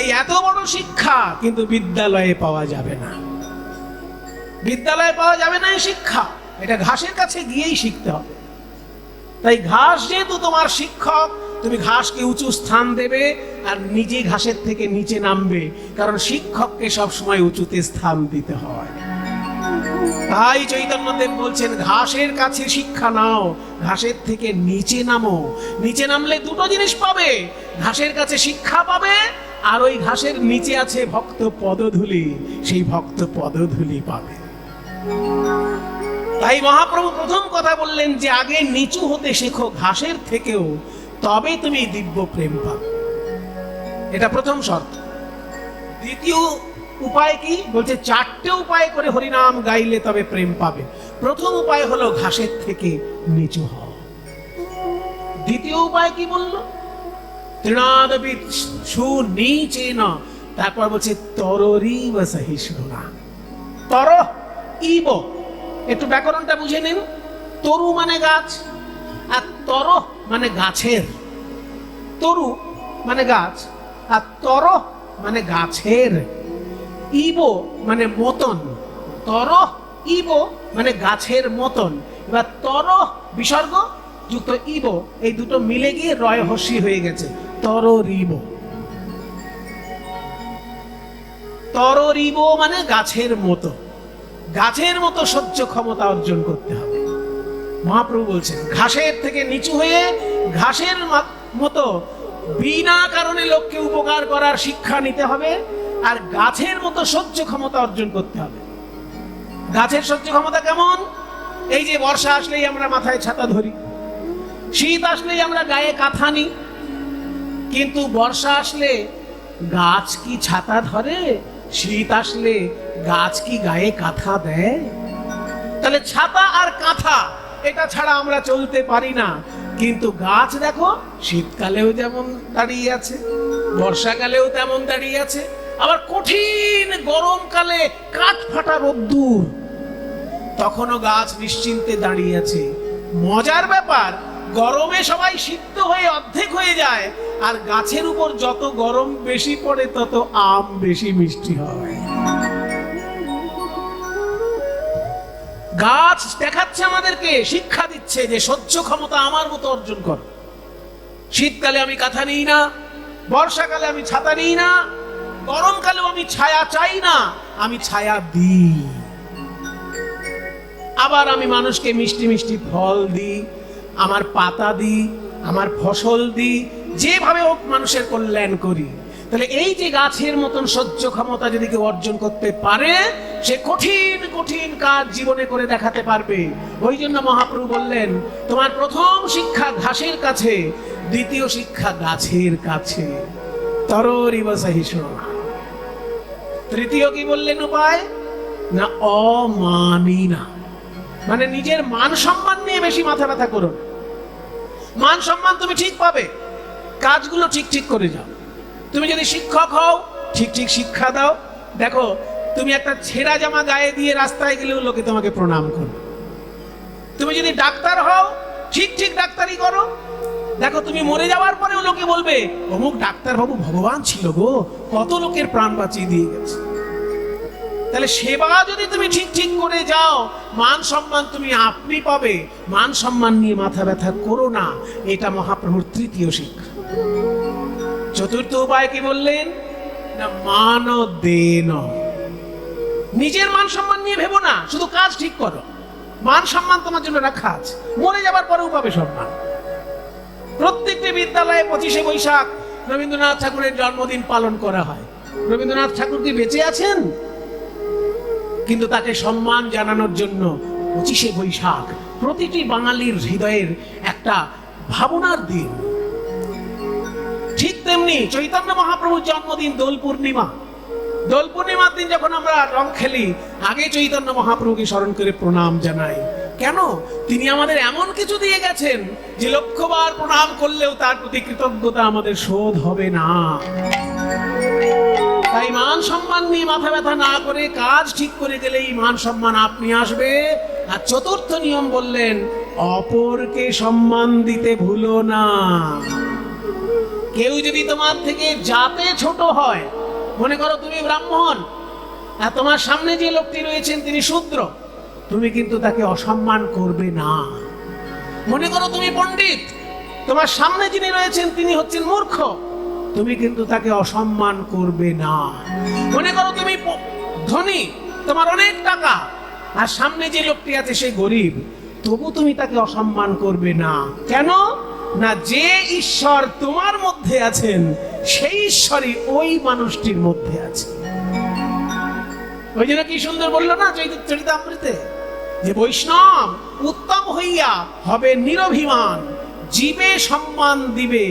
এই এত বড় শিক্ষা কিন্তু বিদ্যালয়ে পাওয়া যাবে না। বিদ্যালয়ে পাওয়া যাবে না এই শিক্ষা, এটা ঘাসের কাছে গিয়েই শিখতে হবে। তাই ঘাস যেহেতু তোমার শিক্ষক, তুমি ঘাসকে উঁচু স্থান দেবে আর নিজে ঘাসের থেকে নিচে নামবে, কারণ শিক্ষককে সবসময় উঁচুতে স্থান দিতে হয়। তাই চৈতন্যদেব বলছেন ঘাসের কাছে শিক্ষা নাও, ঘাসের থেকে নিচে নামো। নিচে নামলে দুটো জিনিস পাবে, ঘাসের কাছে শিক্ষা পাবে, আর ওই ঘাসের নিচে আছে ভক্ত পদধূলি, সেই ভক্ত পদধূলি পাবে। তাই মহাপ্রভু প্রথম কথা বললেন যে আগে নিচু হতে শেখো ঘাসের থেকেও, তবে তুমি দিব্য প্রেম পাবে। এটা প্রথম শর্ত। দ্বিতীয় উপায় কি বলছে? 4টে উপায় করে হরিনাম গাইলে তবে প্রেম পাবে। প্রথম উপায় হলো ঘাসের থেকে নিচু হও। দ্বিতীয় উপায় কি বললো? তৃণাদপি সুনীচেন, তারপর বলছে তররিব সহিষ্ণুনা। তর ইব, একটু ব্যাকরণটা বুঝে নিন। তরু মানে গাছ, আর তর মানে গাছের। তরু মানে গাছ, আর তর মানে গাছের। ইব মানে মতন, তর ইব মানে গাছের মতন। এবার তর বিসর্গ যুক্ত ইব, এই দুটো মিলে গিয়ে রয় হস্যি হয়ে গেছে, তররিব। তররিব মানে গাছের মতো, গাছের মতো সহ্য ক্ষমতা অর্জন করতে হবে। মহাপ্রভু বলছেন ঘাসের থেকে নিচু হয়ে ঘাসের মতো বিনা কারণে লোককে উপকার করার শিক্ষা নিতে হবে, আর গাছের মতো সহ্য ক্ষমতা অর্জন করতে হবে। গাছের সহ্য ক্ষমতা কেমন? এই যে বর্ষা আসলেই আমরা মাথায় ছাতা ধরি, শীত আসলেই আমরা গায়ে কাঁথা নিই, কিন্তু বর্ষা আসলে গাছ কি ছাতা ধরে? শীত আসলে গাছ কি গায়ে কাঁথা দেয়? তাহলে ছাতা আর কাঁথা এটা ছাড়া আমরা চলতে পারি না। কিন্তু গাছ দেখো শীতকালেও যেমন দাঁড়িয়ে আছে, বর্ষাকালেও তেমন দাঁড়িয়ে আছে, আবার কঠিন গরমকালে কাঠ ফাটা রোদ্দুর, তখনও গাছ নিশ্চিন্তে দাঁড়িয়ে আছে। মজার ব্যাপার, গরমে সবাই সিদ্ধ হয়ে অর্ধেক হয়ে যায়, আর গাছের উপর যত গরম বেশি পড়ে তত আম বেশি মিষ্টি হয়। গাছ দেখাচ্ছে আমাদেরকে, শিক্ষা দিচ্ছে যে সহ্য ক্ষমতা আমার মতো অর্জন করো। শীতকালে আমি কাঁথা নিই না, বর্ষাকালে আমি ছাতা নিই না, গরমকালেও আমি ছায়া চাই না, আমি ছায়া দিই। আবার আমি মানুষকে মিষ্টি মিষ্টি ফল দিই, আমার পাতা দিই, আমার ফসল দিই, যেভাবে হোক মানুষের কল্যাণ করি। তাহলে এই যে গাছের মতন সহ্য ক্ষমতা যদি কেউ অর্জন করতে পারে, সে কঠিন কঠিন কাজ জীবনে করে দেখাতে পারবে। ওই জন্য মহাপ্রভু বললেন তোমার প্রথম শিক্ষা ঘাসের কাছে, দ্বিতীয় শিক্ষা গাছের কাছে। তররিব সহিষ্ণুনা। তৃতীয় কি বললেন উপায়? না অমানিনা, মানে নিজের মান সম্মান নিয়ে বেশি মাথা ব্যথা করো। মান সম্মান তুমি ঠিক পাবে, কাজগুলো ঠিক ঠিক করে যাও। তুমি যদি শিক্ষক হও, ঠিক ঠিক শিক্ষা দাও। দেখো তুমি একটা ছেঁড়া জামা গায়ে দিয়ে রাস্তায় গেলেও লোকে তোমাকে প্রণাম করবে। তুমি যদি ডাক্তার হও, ঠিক ঠিক ডাক্তারি করো। দেখো তুমি মরে যাওয়ার পরেও লোকে বলবে অমুক ডাক্তার বাবু ভগবান ছিল গো, কত লোকের প্রাণ বাঁচিয়ে দিয়ে গেছে। তাহলে সেবা যদি তুমি ঠিক ঠিক করে যাও, মান সম্মান তুমি আপনি পাবে। মান সম্মান নিয়ে মাথা ব্যথা করো না, এটা মহাপ্রভুর তৃতীয় শিক্ষা। চতুর্থ উপায় কি বললেন? না মান দেন। নিজের মান সম্মান নিয়ে ভেবো না, শুধু কাজ ঠিক করো। মান সম্মান তোমার জন্য রাখা আছে, মরে যাবার পরেও পাবে সম্মান। প্রত্যেকটি বিদ্যালয়ে 25শে বৈশাখ রবীন্দ্রনাথ ঠাকুরের জন্মদিন পালন করা হয়। রবীন্দ্রনাথ ঠাকুর কি বেঁচে আছেন? কিন্তু তাকে সম্মান জানানোর জন্য 25শে বৈশাখ প্রতিটি বাঙালির হৃদয়ের একটা ভাবনার দিন। ঠিক তেমনি চৈতন্য মহাপ্রভুর জন্মদিন দোল পূর্ণিমা। দোল পূর্ণিমার দিন যখন আমরা রং খেলি, আগে চৈতন্য মহাপ্রভুকে স্মরণ করে প্রণাম জানাই। কেন? তিনি আমাদের এমন কিছু দিয়ে গেছেন যে লক্ষবার প্রণাম করলেও তার প্রতি কৃতজ্ঞতা আমাদের শোধ হবে না। তাই মান সম্মান নিয়ে মাথা ব্যথা না করে কাজ ঠিক করে গেলেই মান সম্মান আপনি আসবে। আর চতুর্থ নিয়ম বললেন অপরকে সম্মান দিতে ভুলো না। কেউ যদি তোমার থেকে জাতে ছোট হয়, মনে করো তুমি ব্রাহ্মণ আর তোমার সামনে যে লোকটি রয়েছেন তিনি শূদ্র, তুমি কিন্তু তাকে অসম্মান করবে না। মনে করো তুমি পণ্ডিত, তোমার সামনে যিনি রয়েছেন তিনি হচ্ছেন মূর্খ, তুমি কিন্তু তাকে অসম্মান করবে না। মনে করো তুমি ধনী, তোমার অনেক টাকা, আর সামনে যে লোকটি আছে সে গরিব, তবু তুমি তাকে অসম্মান করবে না। কেন না, যে ঈশ্বর তোমার মধ্যে আছেন সেই ঈশ্বরই ওই মানুষটির মধ্যে আছে। ওই জন্য কি সুন্দর বললো না চরিতামৃতে, যে বৈষ্ণব উত্তম হইয়া হবে নিরভিমান, জীবে সম্মান দিবে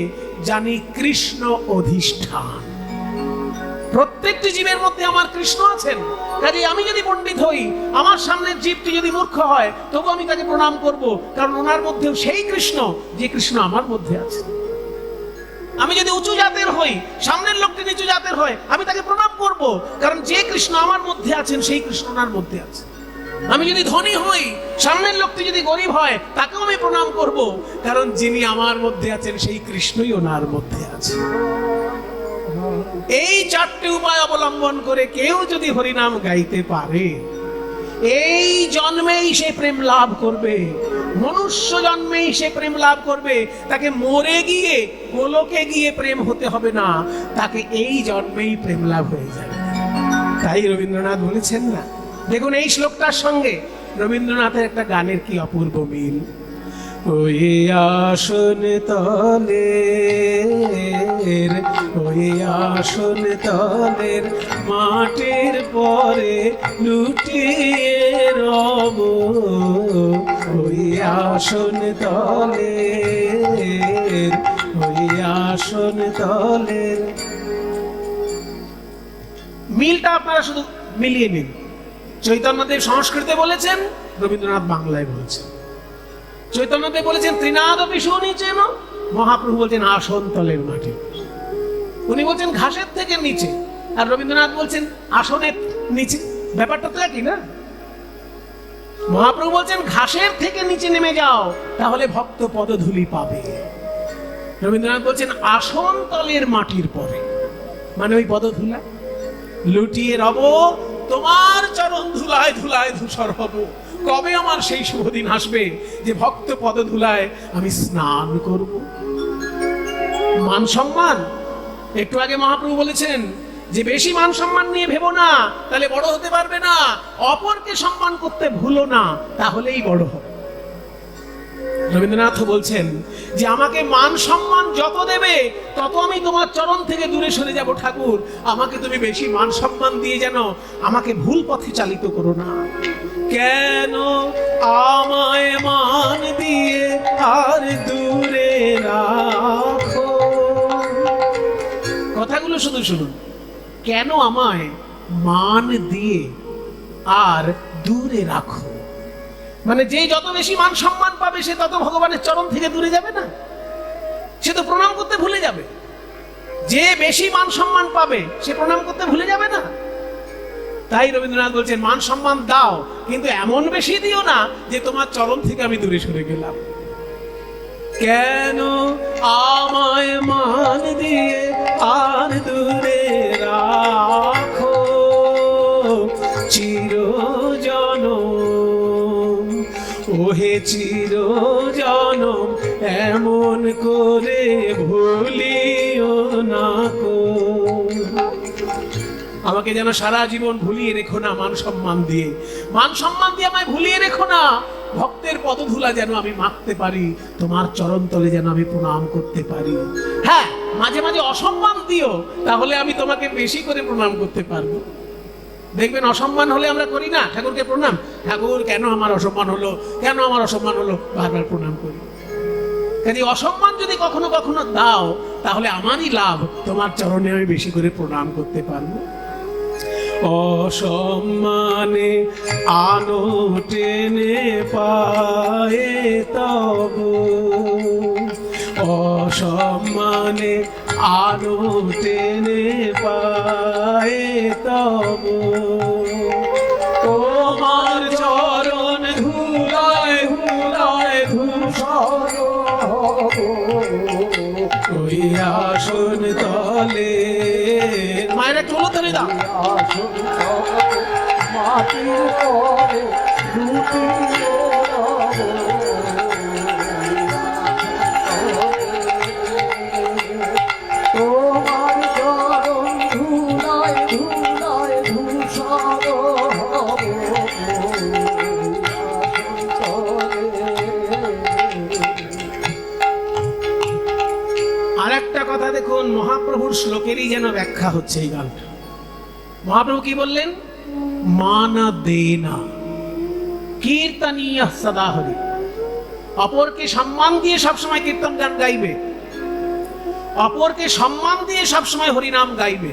জানি কৃষ্ণ অধিষ্ঠান। প্রত্যেকটি জীবের মধ্যে আমার কৃষ্ণ আছেন, কাজে আমি যদি পণ্ডিত হই, আমার সামনের জীবটি যদি মূর্খ হয়, তবু আমি তাকে প্রণাম করব, কারণ ওনার মধ্যেও সেই কৃষ্ণ যে কৃষ্ণ আমার মধ্যে আছে। আমি যদি উঁচু জাতের হই, সামনের লোকটি নিচু জাতের হয়, আমি তাকে প্রণাম করব, কারণ যে কৃষ্ণ আমার মধ্যে আছেন সেই কৃষ্ণ ওনার মধ্যে আছে। আমি যদি ধনী হই, সামনের লোকটি যদি গরিব হয়, তাকেও আমি প্রণাম করব, কারণ যিনি আমার মধ্যে আছেন সেই কৃষ্ণই ওনার মধ্যে আছে। এই চারটি উপায় অবলম্বন করে কেউ যদি হরিনাম গাইতে পারে, এই জন্মেই সে প্রেম লাভ করবে, মনুষ্য জন্মেই সে প্রেম লাভ করবে। তাকে মরে গিয়ে গোলকে গিয়ে প্রেম হতে হবে না, তাকে এই জন্মেই প্রেম লাভ হয়ে যাবে। তাই রবীন্দ্রনাথ বলেছেন না, দেখুন এই শ্লোকটার সঙ্গে রবীন্দ্রনাথের একটা গানের কি অপূর্ব মিল। ওই আসন তলের, ওই আসন তলের মাটির পরে লুটিয়ে রব, ওই আসন তলের, ওই আসন তলের। মিলটা আপনারা শুধু মিলিয়ে নিন। চৈতন্যদেব সংস্কৃতে বলেছেন, রবীন্দ্রনাথ বাংলায় বলছেন। চৈতন্যদেব বলেছেন ত্রিনাদপি সুনিচেন, মহাপ্রভু বলছেন আসন তলের মাটি। উনি বলছেন ঘাসের থেকে নিচে, আর রবীন্দ্রনাথ বলছেন আসনের নিচে। ব্যাপারটা তো একই না? মহাপ্রভু বলছেন ঘাসের থেকে নিচে নেমে যাও, তাহলে ভক্ত পদধূলি পাবে। রবীন্দ্রনাথ বলছেন আসন তলের মাটির পরে, মানে ওই পদধূলা লুটিয়ে রব, তোমার চরণ ধুলায় ধুলায় ধূসর হব। কবে আমার সেই শুভ দিন আসবে যে ভক্ত পদধূলায় আমি স্নান করব? মান সম্মান, একটু আগে মহাপ্রভু বলেছেন যে বেশি মান সম্মান নিয়ে ভেবো না, তাহলে বড় হতে পারবে না। অপরকে সম্মান করতে ভুলো না, তাহলেই বড় হবে। রবীন্দ্রনাথ বলছেন যে আমাকে মান সম্মান যত দেবে, তত আমি তোমার চরণ থেকে দূরে সরে যাব। ঠাকুর, আমাকে তুমি বেশি মান সম্মান দিয়ে যেন আমাকে ভুল পথে চালিত করো না। কেন আমায় মান দিয়ে আর দূরে রাখো? কথাগুলো শুধু শুনুন। কেন আমায় মান দিয়ে আর দূরে রাখো, মানে যে যত বেশি মান সম্মান পাবে সে তত ভগবানের চরণ থেকে দূরে যাবে না, সে তো প্রণাম করতে ভুলে যাবে। যে বেশি মান সম্মান পাবে সে প্রণাম করতে ভুলে যাবে না। তাই রবীন্দ্রনাথ বলছেন মান সম্মান দাও, কিন্তু এমন বেশি দিও না যে তোমার চরণ থেকে আমি দূরে সরে গেলাম। কেন আমায় মান দিয়ে আর দূরে রাখো, চিরজনম ওহে চিরজনম এমন করে ভুলিও না কো। আমাকে যেন সারা জীবন ভুলিয়ে রেখো না মান সম্মান দিয়ে। মান সম্মান দিয়ে আমায় ভুলিয়ে রেখো না। ভক্তের পদধূলা যেন আমি মাখতে পারি, তোমার চরণ তলে যেন আমি প্রণাম করতে পারি। হ্যাঁ, মাঝে মাঝে অসম্মান দিও, তাহলে আমি তোমাকে বেশি করে প্রণাম করতে পারবো। দেখবেন অসম্মান হলে আমরা করি না ঠাকুরকে প্রণাম, ঠাকুর কেন আমার অসম্মান হলো, কেন আমার অসম্মান হলো, বারবার প্রণাম করি। কাজে অসম্মান যদি কখনো কখনো দাও, তাহলে আমারই লাভ, তোমার চরণে আমি বেশি করে প্রণাম করতে পারবো। অসম্মানে আনো টেনে পায়ে তব, অসম্মানে আনো টেনে পায়ে তব, তোমার চরণ ধুলায় ধুলায় ধূসর হব, ওই আসন তলে। মায়ের একটু উলুধ্বনি দাও। আসন তলে মাটির পরে রুটি তোমার চরণ ধুলায় ধুলায় ধূসর হব আর একটা কথা দেখুন, মহাপ্রভুর শ্লোকেরই যেন ব্যাখ্যা হচ্ছে এই গানটা। মহাপ্রভু কি বললেন? মানা দেনা কীর্তনীয় সদা হরি। অপরকে সম্মান দিয়ে সবসময় কীর্তন গান গাইবে, অপরকে সম্মান দিয়ে সবসময় হরিনাম গাইবে।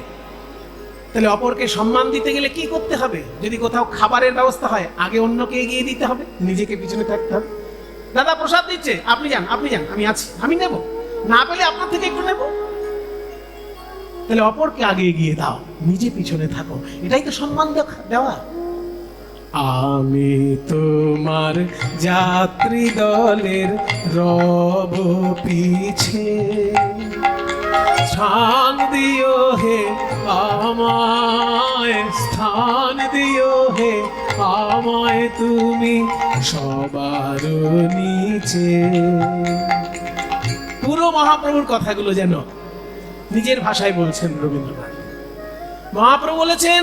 তাহলে অপরকে সম্মান দিতে গেলে কি করতে হবে? যদি কোথাও খাবারের ব্যবস্থা হয়, আগে অন্যকে এগিয়ে দিতে হবে, নিজেকে পিছনে থাকতে হবে। দাদা প্রসাদ দিচ্ছে, আপনি যান, আপনি যান, আমি আছি, আমি নেব, না পেলে আপনার থেকে একটু নেব। তাহলে অপরকে আগে এগিয়ে দাও, নিজে পিছনে থাকো, এটাই তো সম্মান দেওয়া। আমি তোমার যাত্রী দলের রব পিছে, স্থান দিও হে আমায়, স্থান দিও হে আমায় তুমি সবার নিচে। পুরো মহাপ্রভুর কথাগুলো যেন নিজের ভাষায় বলছেন রবীন্দ্রনাথ। মহাপ্রভু বলেছেন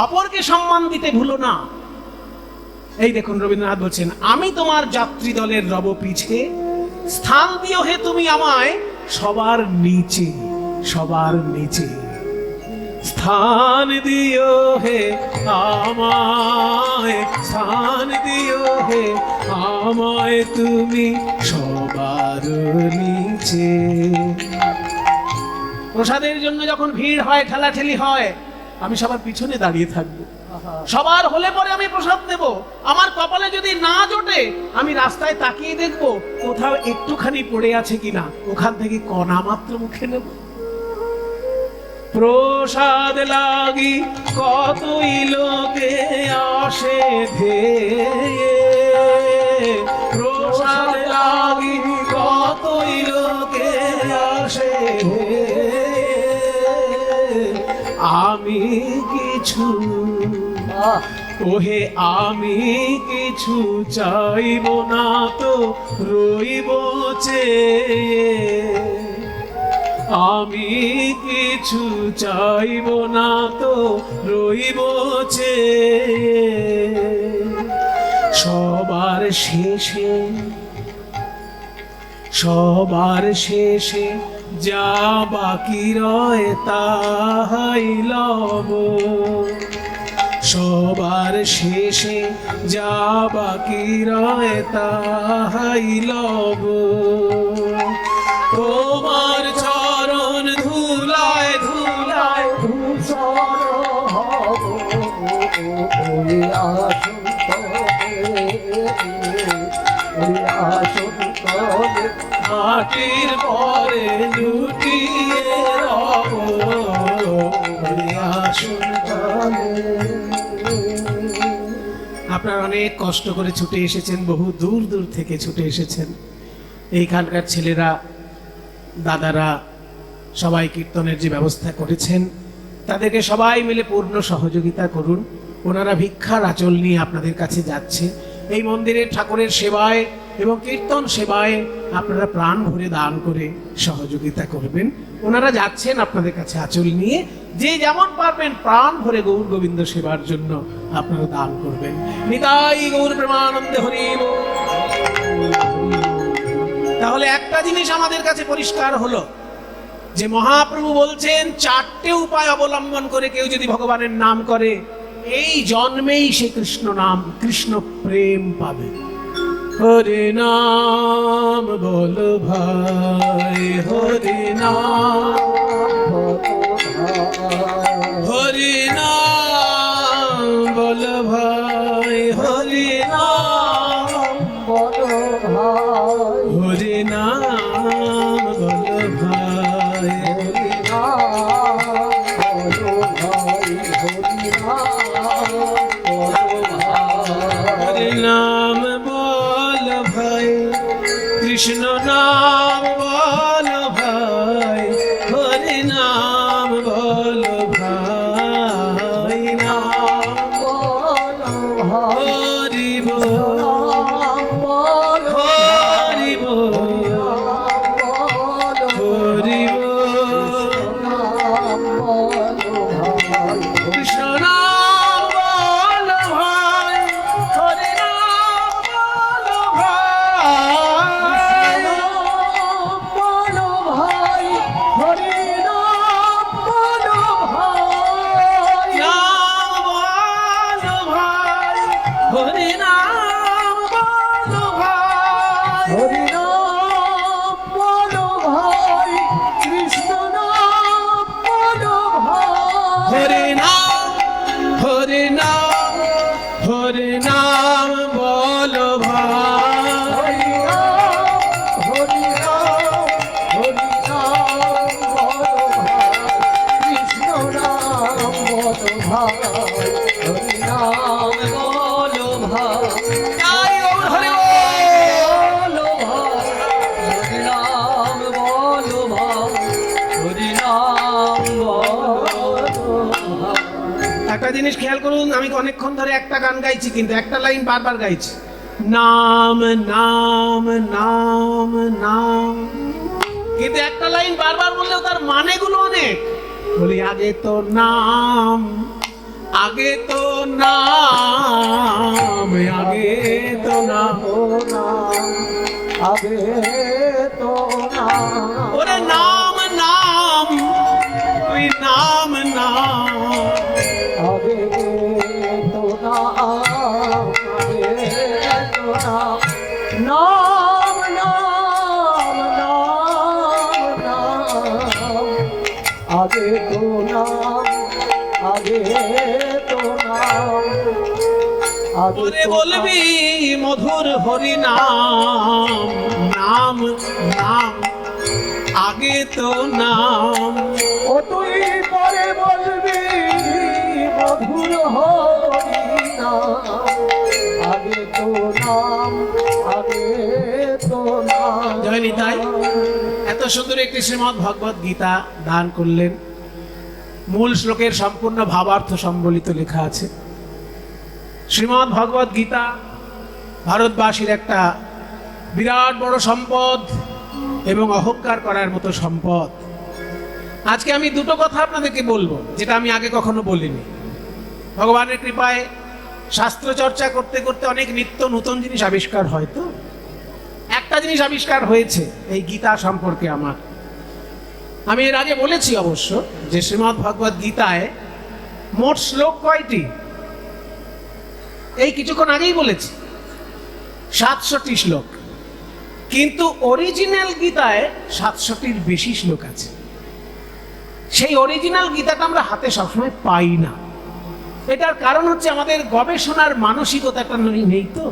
অপরকে সম্মান দিতে ভুলো না। এই দেখুন রবীন্দ্রনাথ বলছেন, আমি তোমার যাত্রী দলের রব পিছে, স্থান দিও হে তুমি আমায় সবার নিচে, সবার নিচে। স্থান দিও হে আমায়, স্থান দিও হে আমায় তুমি সবার নিচে। প্রসাদের জন্য যখন ভিড় হয়, ঠেলাঠেলি হয়, আমি সবার পিছনে দাঁড়িয়ে থাকবো। সবার হলে পরে আমি প্রসাদ নেব। আমার কপালে যদি না জোটে, আমি রাস্তায় তাকিয়ে দেখবো কোথাও একটুখানি পড়ে আছে কিনা, ওখান থেকে কণা মাত্র মুখে নেব। প্রসাদ লাগি কতই লোকে আসে ধেয়ে, প্রসাদ লাগি কতই লোকে আসে ধেয়ে, আমি কিছু ওহে আমি কিছু চাইব না তো রইব চেয়ে, আমি কিছু চাইব না তো রইব চেয়ে। সবার শেষে, সবার শেষে যা বাকি রয় তাহাই লব, সবার শেষে যা বাকি রয় তাহাই লব। তোমার চরণ ধুলায় ধুলায় ধূসর হব ওই আসন তলে, ওই আসন তলে মাটির পরে লুটিয়ে রব ওই আসন তলে। আপনারা অনেক কষ্ট করে ছুটে এসেছেন, বহু দূর দূর থেকে ছুটে এসেছেন। এইখানকার ছেলেরা, দাদারা সবাই কীর্তনের যে ব্যবস্থা করেছেন, তাদেরকে সবাই মিলে পূর্ণ সহযোগিতা করুন। ওনারা ভিক্ষার আঁচল নিয়ে আপনাদের কাছে যাচ্ছে। এই মন্দিরের ঠাকুরের সেবায় এবং কীর্তন সেবায় আপনারা প্রাণ ভরে দান করে সহযোগিতা করবেন। ওনারা যাচ্ছেন আপনাদের কাছে আঁচল নিয়ে, যে যেমন পারবেন প্রাণ ভরে গৌর গোবিন্দ সেবার জন্য আপনারা দান করবেন। নিতাই গৌর প্রেমানন্দে হরি বল। তাহলে একটা জিনিস আমাদের কাছে পরিষ্কার হলো যে মহাপ্রভু বলছেন চারটে উপায় অবলম্বন করে কেউ যদি ভগবানের নাম করে, এই জন্মেই সে কৃষ্ণ নাম, কৃষ্ণ প্রেম পাবে। হরে নাম বলো ভাই, হরে নাম, হরে নাম বলো ভাই, হরে নাম বলো ভাই, হরে নাম বলো ভাই, হরি নাম বলো ভাই, হরি নাম বলো ভাই, হরে নাম বল ভাই, কৃষ্ণ নাম বল ভাই, একটা জিনিস খেয়াল করুন, আমি অনেকক্ষণ ধরে একটা গান গাইছি কিন্তু একটা লাইন বারবার গাইছি, নাম নাম নাম নাম, কিন্তু একটা লাইন বারবার বললেও তার মানেগুলো অনেক। বলি আগে তো নাম, আগে তো নাম, আগে তো নাম, আগে তো নাম, ওরে নাম নাম, তুই নাম নাম, আগে তো নাম, আগে তো নাম, নাম নাম নাম নাম, আগে তো নাম, আগে তো নাম, আগে ওরে তো বলবি মধুর হরি নাম, নাম নাম, আগে তো নাম। ও তুই পরে বলবি মধুর হরি নাম, আগে তো নাম, আগে তো নাম। জয় নিতাই। এত সুন্দর একটি শ্রীমদ্ ভগবত গীতা দান করলেন। মূল শ্লোকের সম্পূর্ণ ভাবার্থ সম্বলিত লেখা আছে। শ্রীমদ্ ভগবত গীতা ভারতবাসীর একটা বিরাট বড় সম্পদ এবং অহংকার করার মতো সম্পদ। আজকে আমি দুটো কথা আপনাদেরকে বলবো, যেটা আমি আগে কখনো বলিনি। ভগবানের কৃপায় শাস্ত্র চর্চা করতে করতে অনেক নিত্য নতুন জিনিস আবিষ্কার হয়। তো একটা জিনিস আবিষ্কার হয়েছে এই গীতা সম্পর্কে আমার, আমি এর আগে বলেছি অবশ্য, যে শ্রীমদ্ ভগবত গীতায় মোট শ্লোক কয়টি, এই কিছুক্ষণ আগেই বলেছি 700টি শ্লোক, কিন্তু অরিজিনাল গীতায় 700টির বেশি শ্লোক আছে। সেই অরিজিনাল গীতাটা আমরা হাতে সবসময় পাই না। এটার কারণ হচ্ছে আমাদের গবেষণার মানসিকতাটা নেই। তো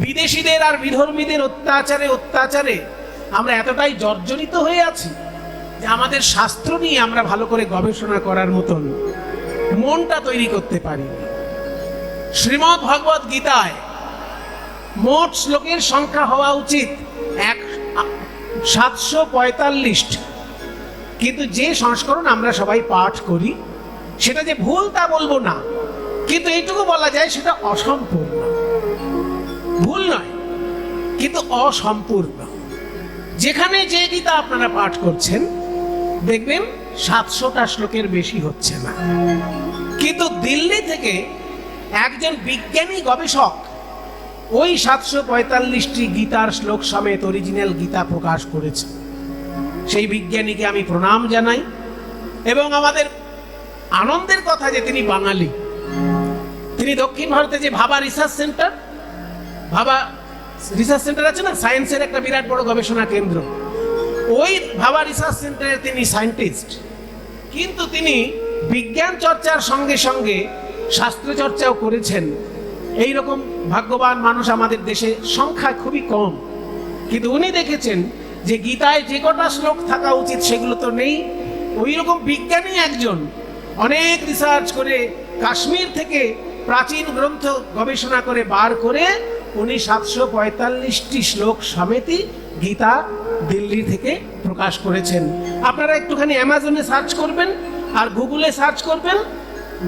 বিদেশিদের আর বিধর্মীদের অত্যাচারে অত্যাচারে আমরা এতটাই জর্জরিত হয়ে আছি যে আমাদের শাস্ত্র নিয়ে আমরা ভালো করে গবেষণা করার মতন মনটা তৈরি করতে পারি। শ্রীমদ্ ভগবত গীতায় মোট শ্লোকের সংখ্যা হওয়া উচিত 745, কিন্তু যে সংস্করণ আমরা সবাই পাঠ করি সেটা যে ভুল তা বলবো না, কিন্তু এইটুকু বলা যায় সেটা অসম্পূর্ণ। ভুল নয়, কিন্তু অসম্পূর্ণ। যেখানে যে গীতা আপনারা পাঠ করছেন দেখবেন 700টা শ্লোকের বেশি হচ্ছে না, কিন্তু দিল্লি থেকে একজন বিজ্ঞানী গবেষক ওই 745টি গীতার শ্লোক সমেত অরিজিনাল গীতা প্রকাশ করেছে। সেই বিজ্ঞানীকে আমি প্রণাম জানাই, এবং আমাদের আনন্দের কথা যে তিনি বাঙালি। তিনি দক্ষিণ ভারতে যে ভাবা রিসার্চ সেন্টার আছে না, সায়েন্সের একটা বিরাট বড় গবেষণা কেন্দ্র, ওই ভাবা রিসার্চ সেন্টারের তিনি সায়েন্টিস্ট। কিন্তু তিনি বিজ্ঞান চর্চার সঙ্গে সঙ্গে শাস্ত্র চর্চাও করেছেন। এই রকম ভাগ্যবান মানুষ আমাদের দেশে সংখ্যায় খুবই কম, কিন্তু উনি দেখেছেন যে গীতায় যে কটা শ্লোক থাকা উচিত সেগুলো তো নেই। ওই রকম বিজ্ঞানী একজন অনেক রিসার্চ করে কাশ্মীর থেকে প্রাচীন গ্রন্থ গবেষণা করে বার করে উনি 745টি শ্লোক সমেতই গীতা দিল্লি থেকে প্রকাশ করেছেন। আপনারা একটুখানি অ্যামাজনে সার্চ করবেন আর গুগলে সার্চ করবেন,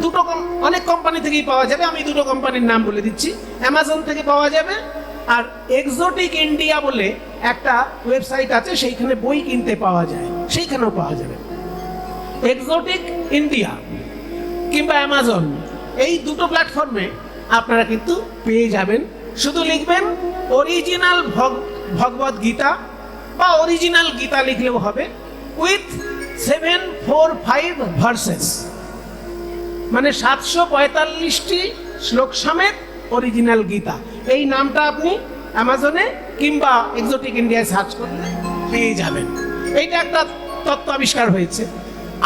দুটো অনেক কোম্পানি থেকেই পাওয়া যাবে। আমি দুটো কোম্পানির নাম বলে দিচ্ছি, অ্যামাজন থেকে পাওয়া যাবে, আর এক্সোটিক ইন্ডিয়া বলে একটা ওয়েবসাইট আছে, সেইখানে বই কিনতে পাওয়া যায়, সেইখানেও পাওয়া যাবে। এক্সোটিক ইন্ডিয়া কিংবা অ্যামাজন, এই দুটো প্ল্যাটফর্মে আপনারা কিন্তু পেয়ে যাবেন। শুধু লিখবেন অরিজিনাল ভগবত গীতা বা অরিজিনাল গীতা লিখলেও হবে, উইথ 745 ভার্সেস, মানে 745টি শ্লোক সমেত অরিজিনাল গীতা। এই নামটা আপনি অ্যামাজনে কিংবা এক্সোটিক ইন্ডিয়ায় সার্চ করলে পেয়ে যাবেন। এইটা একটা তত্ত্ব আবিষ্কার হয়েছে।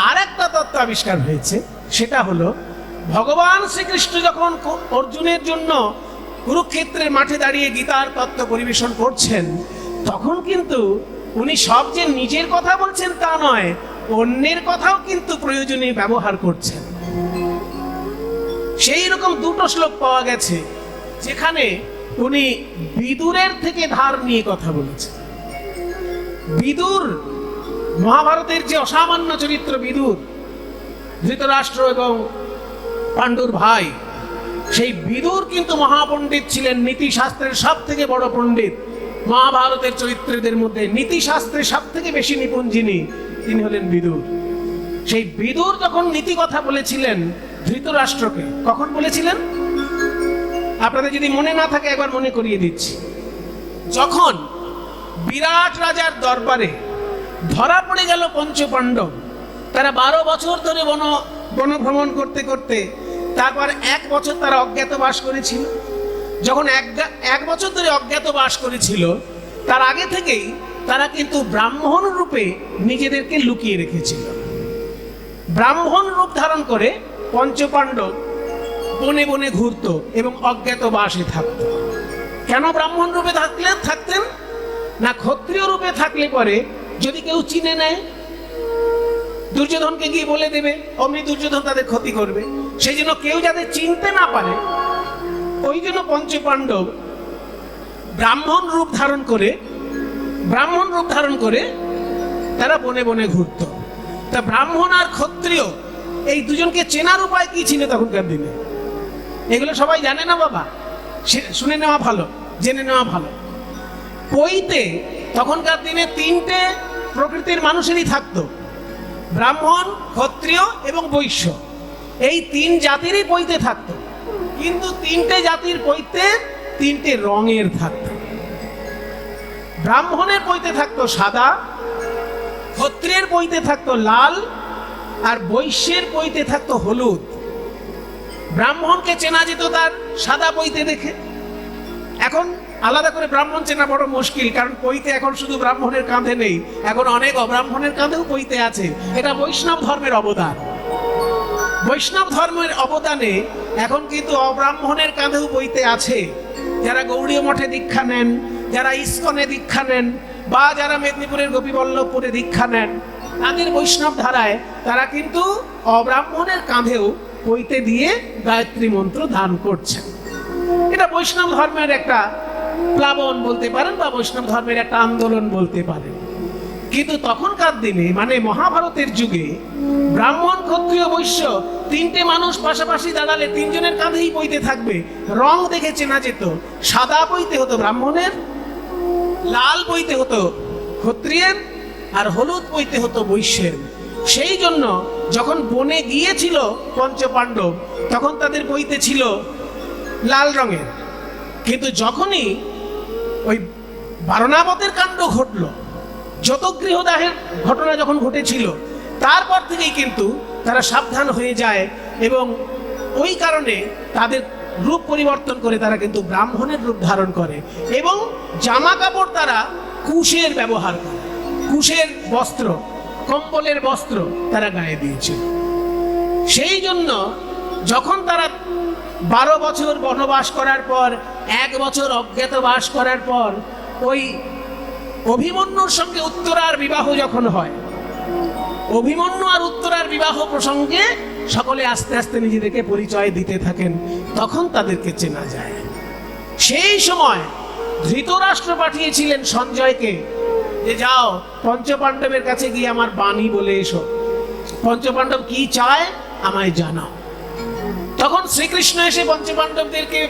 আর একটা তত্ত্ব আবিষ্কার হয়েছে, সেটা হলো ভগবান শ্রীকৃষ্ণ যখন অর্জুনের জন্য কুরুক্ষেত্রের মাঠে দাঁড়িয়ে গীতার তত্ত্ব পরিবেশন করছেন, তখন কিন্তু উনি সব যে নিজের কথা বলছেন তা নয়, অন্যের কথাও কিন্তু প্রয়োজনে ব্যবহার করছেন। সেই রকম দুটো শ্লোক পাওয়া গেছে যেখানে উনি বিদুরের থেকে ধার নিয়ে কথা বলেছেন। বিদুর, মহাভারতের যে অসামান্য চরিত্র বিদুর, ধৃতরাষ্ট্র এবং পাণ্ডুর ভাই সেই বিদুর কিন্তু মহাপণ্ডিত ছিলেন, নীতিশাস্ত্রের সব থেকে বড় পণ্ডিত। মহাভারতের চরিত্রদের মধ্যে নীতিশাস্ত্রে সব থেকে বেশি নিপুণ যিনি, তিনি হলেন বিদুর। সেই বিদুর যখন নীতি কথা বলেছিলেন ধৃতরাষ্ট্রকে, কখন বলেছিলেন আপনাদের যদি মনে না থাকে একবার মনে করিয়ে দিচ্ছি। যখন বিরাট রাজার দরবারে ধরা পড়ে গেল পঞ্চপাণ্ডব, তারা 12 বছর ধরে বনভ্রমণ করতে করতে তারপর 1 বছর তারা অজ্ঞাতবাস করেছিল। যখন এক বছর ধরে অজ্ঞাতবাস করেছিল, তার আগে থেকেই তারা কিন্তু ব্রাহ্মণ রূপে নিজেদেরকে লুকিয়ে রেখেছিল। ব্রাহ্মণ রূপ ধারণ করে পঞ্চপাণ্ডব বনে বনে ঘুরত এবং অজ্ঞাতবাসে থাকত। কেন ব্রাহ্মণ রূপে থাকতেন না? ক্ষত্রিয় রূপে থাকলে পরে যদি কেউ চিনে নেয়, দুর্যোধনকে গিয়ে বলে দেবে, অমনি দুর্যোধন তাদের ক্ষতি করবে। সেই জন্য কেউ যাতে চিনতে না পারে, ওই জন্য পঞ্চপাণ্ডব ব্রাহ্মণ রূপ ধারণ করে তারা বনে বনে ঘুরত। তা ব্রাহ্মণ আর ক্ষত্রিয় এই দুজনকে চেনার উপায় কি ছিল তখনকার দিনে? এগুলো সবাই জানে না বাবা, শুনে নেওয়া ভালো, জেনে নেওয়া ভালো। পৈতে তখনকার দিনে 3টে প্রকৃতির মানুষেরই থাকতো, ব্রাহ্মণ, ক্ষত্রিয় এবং বৈশ্য। এই 3 জাতিরই পৈতে থাকতো, কিন্তু 3টে জাতির পৈতে 3টে রঙের থাকতো। ব্রাহ্মণের পৈতে থাকতো সাদা, ক্ষত্রিয়ের পৈতে থাকতো লাল, আর বৈশ্যের পৈতে থাকতো হলুদ। ব্রাহ্মণকে চেনা যেত তার সাদা পৈতে দেখে। এখন আলাদা করে ব্রাহ্মণ চেনা বড় মুশকিল, কারণ পৈতে এখন শুধু ব্রাহ্মণের কাঁধে নেই, এখন অনেক অব্রাহ্মণের কাঁধেও পৈতে আছে। এটা বৈষ্ণব ধর্মের অবদান। বৈষ্ণব ধর্মের অবদানে এখন কিন্তু অব্রাহ্মণের কাঁধেও পৈতে আছে। যারা গৌড়ীয় মঠে দীক্ষা নেন, যারা ইস্কনে দীক্ষা নেন, বা যারা মেদিনীপুরের গোপীবল্লভপুরে দীক্ষা নেন, তাদের বৈষ্ণব ধারায় তারা কিন্তু অব্রাহ্মণের কাঁধেও পৈতে দিয়ে গায়ত্রী মন্ত্র দান করছেন। এটা বৈষ্ণব ধর্মের একটা প্লাবন বলতে পারেন, বা বৈষ্ণব ধর্মের একটা আন্দোলন বলতে পারেন। কিন্তু তখনকার দিনে, মানে মহাভারতের যুগে, ব্রাহ্মণ, ক্ষত্রিয়, বৈশ্য 3টে মানুষ পাশাপাশি দাঁড়ালে 3 জনের কাঁধেই পৈতে থাকবে। রং দেখে চেনা যেত। সাদা পৈতে হতো ব্রাহ্মণের, লাল পৈতে হতো ক্ষত্রিয়ের, আর হলুদ পৈতে হতো বৈশ্যের। সেই জন্য যখন বনে গিয়েছিল পঞ্চপাণ্ডব, তখন তাদের পৈতে ছিল লাল রঙের। কিন্তু যখনই ওই বারণাবতের কাণ্ড ঘটল, যতগৃহদাহের ঘটনা যখন ঘটেছিল, তারপর থেকেই কিন্তু তারা সাবধান হয়ে যায় এবং ওই কারণে তাদের রূপ পরিবর্তন করে তারা কিন্তু ব্রাহ্মণের রূপ ধারণ করে এবং জামা কাপড় তারা কুশের ব্যবহার করে। কুশের বস্ত্র, কম্বলের বস্ত্র তারা গায়ে দিয়েছিল। সেই জন্য যখন তারা 12 বছর বনবাস করার পর, 1 বছর অজ্ঞাতবাস করার পর, ওই অভিমন্যুর সঙ্গে উত্তরার বিবাহ যখন হয়, অভিমন্যু আর উত্তরার বিবাহ প্রসঙ্গে সকলে আস্তে আস্তে নিজেদেরকে পরিচয় দিতে থাকেন, তখন তাদেরকে চেনা যায়। সেই সময় ধৃতরাষ্ট্র পাঠিয়েছিলেন সঞ্জয়কে যে যাও পঞ্চপাণ্ডবের কাছে গিয়ে আমার বাণী বলে এসো, পঞ্চপাণ্ডব কি চায় আমায় জানাও। তখন শ্রীকৃষ্ণ এসে পঞ্চপাণ্ডবদেরকে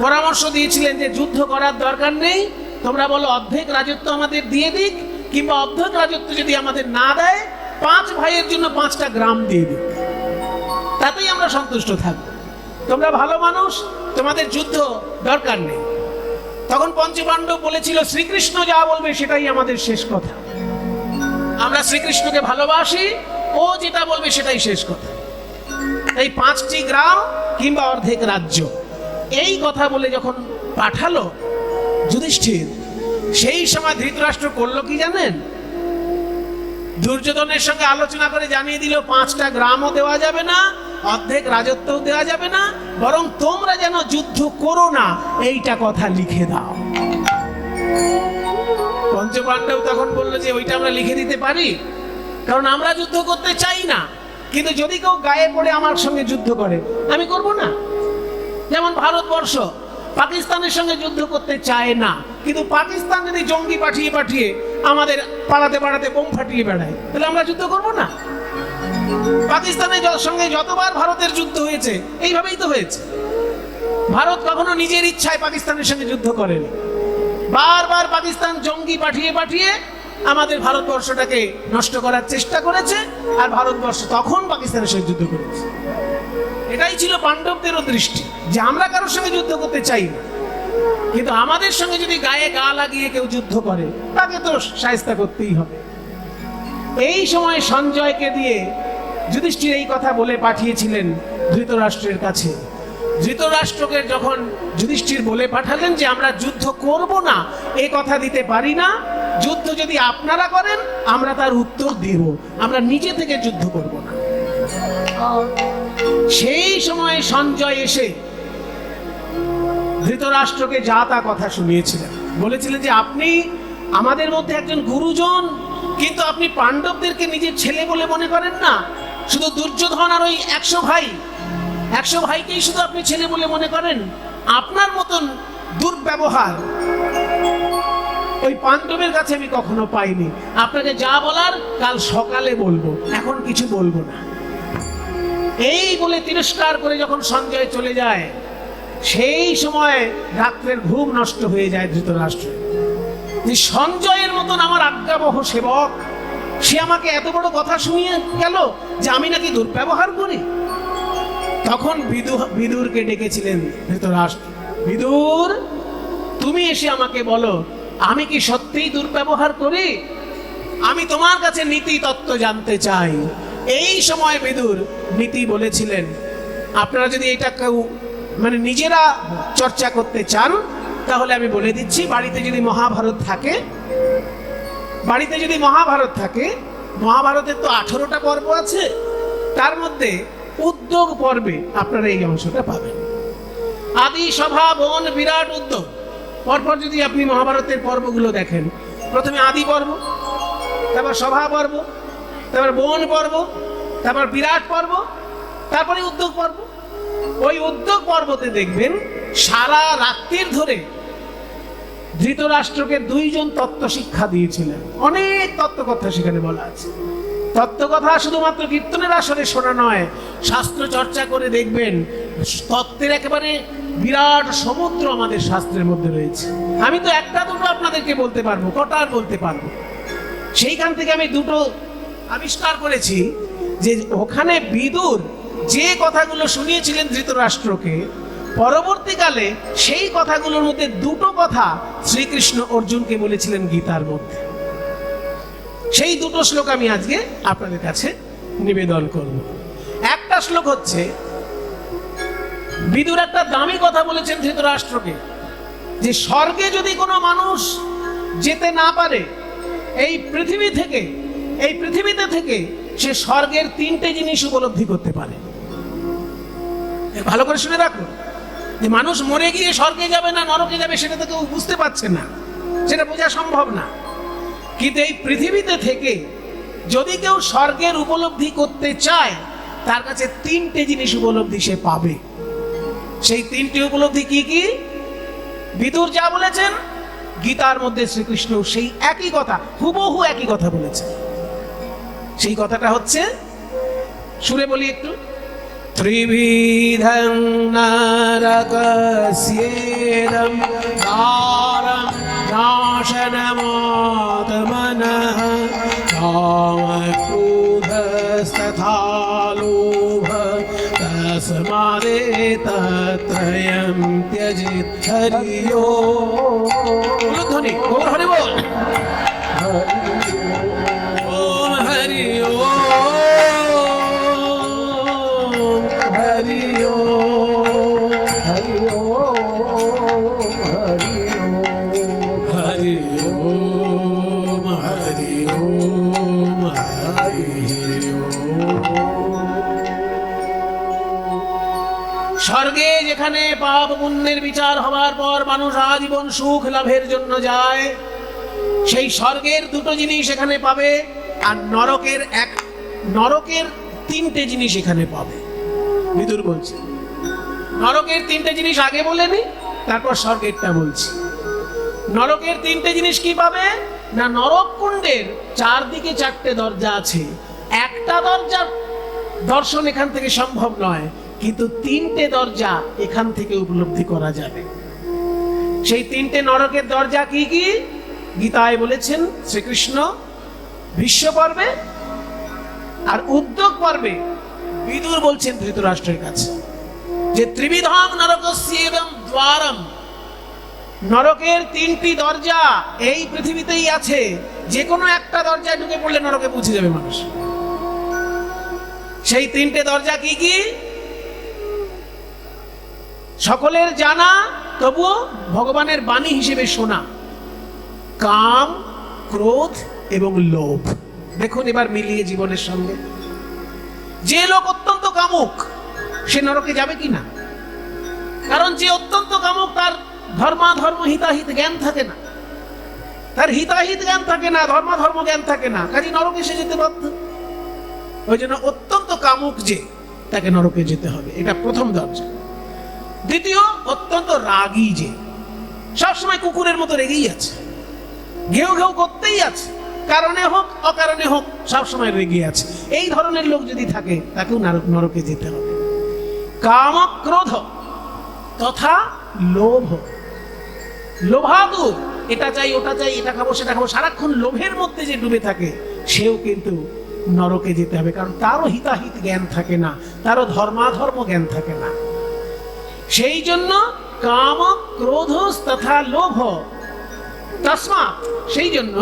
পরামর্শ দিয়েছিলেন যে যুদ্ধ করার দরকার নেই, তোমরা বলো অর্ধেক রাজত্ব আমাদের দিয়ে দিক, কিংবা অর্ধেক রাজত্ব যদি আমাদের না দেয় 5 ভাইয়ের জন্য 5টা গ্রাম দিয়ে দিক, তাতেই আমরা সন্তুষ্ট থাকবো। তোমরা ভালো মানুষ, তোমাদের যুদ্ধ দরকার নেই। তখন পঞ্চপাণ্ডব বলেছিল শ্রীকৃষ্ণ যা বলবে সেটাই আমাদের শেষ কথা, আমরা শ্রীকৃষ্ণকে ভালোবাসি, ও যেটা বলবে সেটাই শেষ কথা। এই 5টি গ্রাম কিংবা অর্ধেক রাজ্য, এই কথা বলে যখন পাঠালো যুধিষ্ঠির, সেই সময় ধৃতরাষ্ট্র করলো কি জানেন? দুর্যোধনের সঙ্গে আলোচনা করে জানিয়ে দিল 5টা গ্রামও দেওয়া যাবে না, অর্ধেক রাজত্বও দেওয়া যাবে না, বরং তোমরা যেন যুদ্ধ করো না এইটা কথা লিখে দাও। পঞ্চপাণ্ডব তখন বললো যে ওইটা আমরা লিখে দিতে পারি, কারণ আমরা যুদ্ধ করতে চাই না, কিন্তু যদি কেউ গায়ে পড়ে আমার সঙ্গে যুদ্ধ করে আমি করব না। যেমন ভারতবর্ষ পাকিস্তানের সঙ্গে যুদ্ধ করতে চায় না, কিন্তু পাকিস্তান যদি জঙ্গি পাঠিয়ে পাঠিয়ে আমাদের পাড়াতে পাড়াতে বোম ফাটিয়ে বেড়ায়, তাহলে আমরা যুদ্ধ করব না। পাকিস্তানের সঙ্গে যতবার ভারতের যুদ্ধ হয়েছে এইভাবেই তো হয়েছে। ভারত কখনো নিজের ইচ্ছায় পাকিস্তানের সঙ্গে যুদ্ধ করেনি, বারবার পাকিস্তান জঙ্গি পাঠিয়ে পাঠিয়ে আমাদের ভারতবর্ষটাকে নষ্ট করার চেষ্টা করেছে, আর ভারতবর্ষ তখন পাকিস্তানের সঙ্গে যুদ্ধ করেছে। এটাই ছিল পাণ্ডবদেরও দৃষ্টি, যে আমরা কারোর সঙ্গে যুদ্ধ করতে চাই না, কিন্তু আমাদের সঙ্গে যদি গায়ে গা লাগিয়ে কেউ যুদ্ধ করে তাকে তো শায়েস্তা করতেই হবে। এই সময় সঞ্জয়কে দিয়ে যুধিষ্ঠির এই কথা বলে পাঠিয়েছিলেন ধৃতরাষ্ট্রের কাছে। ধৃতরাষ্ট্রকে যখন যুধিষ্ঠির বলে পাঠালেন যে আমরা যুদ্ধ করব না, এই কথা দিতে পারি না, যুদ্ধ যদি আপনারা করেন আমরা তার উত্তর দেব, আমরা নিজে থেকে যুদ্ধ করব না। সেই সময় সঞ্জয় এসে ধৃতরাষ্ট্রকে যা তা কথা শুনিয়েছিলেন, বলেছিলেন যে আপনি আমাদের মধ্যে একজন গুরুজন, কিন্তু আপনি পাণ্ডবদেরকে নিজের ছেলে বলে মনে করেন না। শুধু দুর্যোধন আর ওই 100 ভাইকেই শুধু আপনি ছেলে বলে মনে করেন। আপনার মতন দুর্ব্যবহার ওই পাণ্ডবের কাছে আমি কখনো পাইনি। আপনাকে যা বলার কাল সকালে বলবো, এখন কিছু বলবো না। এই বলে তিরস্কার করে যখন সঞ্জয় চলে যায়, সেই সময় রাত্রের ঘুম নষ্ট হয়ে যায় ধৃতরাষ্ট্র। যে সঞ্জয়ের মতন আমার আজ্ঞাবহ সেবক, সে আমাকে এত বড় কথা শুনিয়ে গেল যে আমি নাকি দুর্ব্যবহার করি। তখন বিদুরকে ডেকেছিলেন ধৃতরাষ্ট্র। বিদুর, তুমি এসে আমাকে বলো আমি কি সত্যিই দুর্ব্যবহার করি? আমি তোমার কাছে নীতি তত্ত্ব জানতে চাই। এই সময় বিদুর নীতি বলেছিলেন, আপনারা যদি এটা কেউ মানে নিজেরা চর্চা করতে চান তাহলে আমি বলে দিচ্ছি, বাড়িতে যদি মহাভারত থাকে, মহাভারতের তো 18টা পর্ব আছে, তার মধ্যে উদ্যোগ পর্বে আপনারা এই অংশটা পাবেন। আদি, সভা, বন, বিরাট, উদ্যোগ। পরপর যদি আপনি মহাভারতের পর্বগুলো দেখেন, প্রথমে আদি পর্ব, তারপর সভা পর্ব, তারপর বন পর্ব, তারপর বিরাট পর্ব, তারপরে উদ্যোগ পর্ব। ওই উদ্যোগ পর্বতে দেখবেন সারা রাত্রির ধরে ধৃতরাষ্ট্রকে 2 জন তত্ত্ব শিক্ষা দিয়েছিলেন। অনেক তত্ত্বকথা সেখানে বলা আছে। তত্ত্বকথা শুধুমাত্র কীর্তনের আসরে শোনা নয়, শাস্ত্র চর্চা করে দেখবেন তত্ত্বের একেবারে বিরাট সমুদ্র আমাদের শাস্ত্রের মধ্যে রয়েছে। আমি তো একটা দুটো আপনাদেরকে বলতে পারবো, কটা আর বলতে পারবো। সেইখান থেকে আমি 2টো আবিষ্কার করেছি যে ওখানে বিদুর যে কথাগুলো শুনিয়েছিলেন ধৃতরাষ্ট্রকে, পরবর্তীকালে সেই কথাগুলোর মধ্যে 2টো কথা শ্রীকৃষ্ণ অর্জুনকে বলেছিলেন গীতার মধ্যে। সেই 2টো শ্লোক আমি আজকে আপনাদের কাছে নিবেদন করব। একটা শ্লোক হচ্ছে, বিদুর একটা দামি কথা বলেছেন ধৃতরাষ্ট্রকে, যে স্বর্গে যদি কোনো মানুষ যেতে না পারে এই পৃথিবীতে থেকে সে স্বর্গের 3টে জিনিস উপলব্ধি করতে পারে। ভালো করে শুনে রাখুন, যে মানুষ মরে গিয়ে স্বর্গে যাবে না নরকে যাবে সেটা তো কেউ বুঝতে পারছে না, সেটা বোঝা সম্ভব না। কিন্তু এই পৃথিবীতে থেকে যদি কেউ স্বর্গের উপলব্ধি করতে চায়, তার কাছে 3টে জিনিস উপলব্ধি সে পাবে। সেই 3টে উপলব্ধি কি কি? বিদুর যা বলেছেন গীতার মধ্যে শ্রীকৃষ্ণ সেই একই কথা, হুবহু একই কথা বলেছেন। সেই কথাটা হচ্ছে, সুরে বলি একটু, ত্রিবিধং নরকস্যেদং দ্বারং নাশনমাত্মনঃ কামক্রোধস্তথা লোভঃ তস্মাদেতত্ত্রয়ং ত্যজেৎ। হরি ওম। ধ্বনি গৌর হরি বল। ওম হরি ওম, হরি ওম, হরি ওম, হরি ওম, হরি ওম, হরি ওম। স্বর্গে যেখানে পাপ পুণ্যের বিচার হবার পর মানুষ আজীবন সুখ লাভের জন্য যায়, সেই স্বর্গের 2টো জিনিস এখানে পাবে, আর নরকের 3টে জিনিস এখানে পাবে। বিদুর বলছে নরকের 3টে জিনিস আগে বলেনি, তারপর স্বর্গেরটা বলছি। নরকের 3টে জিনিস কি পাবে না, নরক কুণ্ডের 4 দিকে 4টে দরজা আছে। একটা দরজার দর্শন এখান থেকে সম্ভব নয়, কিন্তু তিনটে দরজা এখান থেকে উপলব্ধি করা যাবে। সেই তিনটে নরকের দরজা কি কি গীতায় বলেছেন শ্রীকৃষ্ণ ভীষ্ম পর্বে, আর উদ্যোগ পর্বে বিদুর বলছেন ধৃতরাষ্ট্রের কাছে যে ত্রিবিধং নরকস্যেদং দ্বারম, নরকের তিনটি দরজা এই পৃথিবীতেই আছে, যে কোনো একটা দরজায় ঢুকে পড়লে নরকে পৌঁছে যাবে মানুষ। সেই তিনটে দরজা কি কি সকলের জানা, তবুও ভগবানের বাণী হিসেবে শোনা, কাম, ক্রোধ এবং লোভ। দেখুন এবার মিলিয়ে জীবনের সঙ্গে, যে লোক অত্যন্ত কামুক সে নরকে যাবে কিনা? কারণ যে অত্যন্ত কামুক তার ধর্মাধর্ম হিতাহিত জ্ঞান থাকে না, তার হিতাহিত জ্ঞান থাকে না, ধর্মাধর্ম জ্ঞান থাকে না, কাজে নরকে সে যেতে বাধ্য। ওই জন্য অত্যন্ত কামুক যে, তাকে নরকে যেতে হবে, এটা প্রথম দরজা। দ্বিতীয়, অত্যন্ত রাগী যে, সবসময় কুকুরের মতো রেগেই আছে, ঘেউ ঘেউ করতেই আছে, কারণে হোক অকারণে হোক সবসময় রেগে আছে, এই ধরনের লোক যদি থাকে তাকেও নরকে যেতে হবে। কাম, ক্রোধ তথা লোভ, লোভাতুর, এটা চাই ওটা চাই, এটা খাবো সেটা খাবো, সারাক্ষণ লোভের মধ্যে যে ডুবে থাকে সেও কিন্তু নরকে যেতে হবে, কারণ তারও হিতাহিত জ্ঞান থাকে না, তারও ধর্মাধর্ম জ্ঞান থাকে না। সেই জন্য কাম, ক্রোধ তথা লোভ, তস্মাৎ, সেই জন্য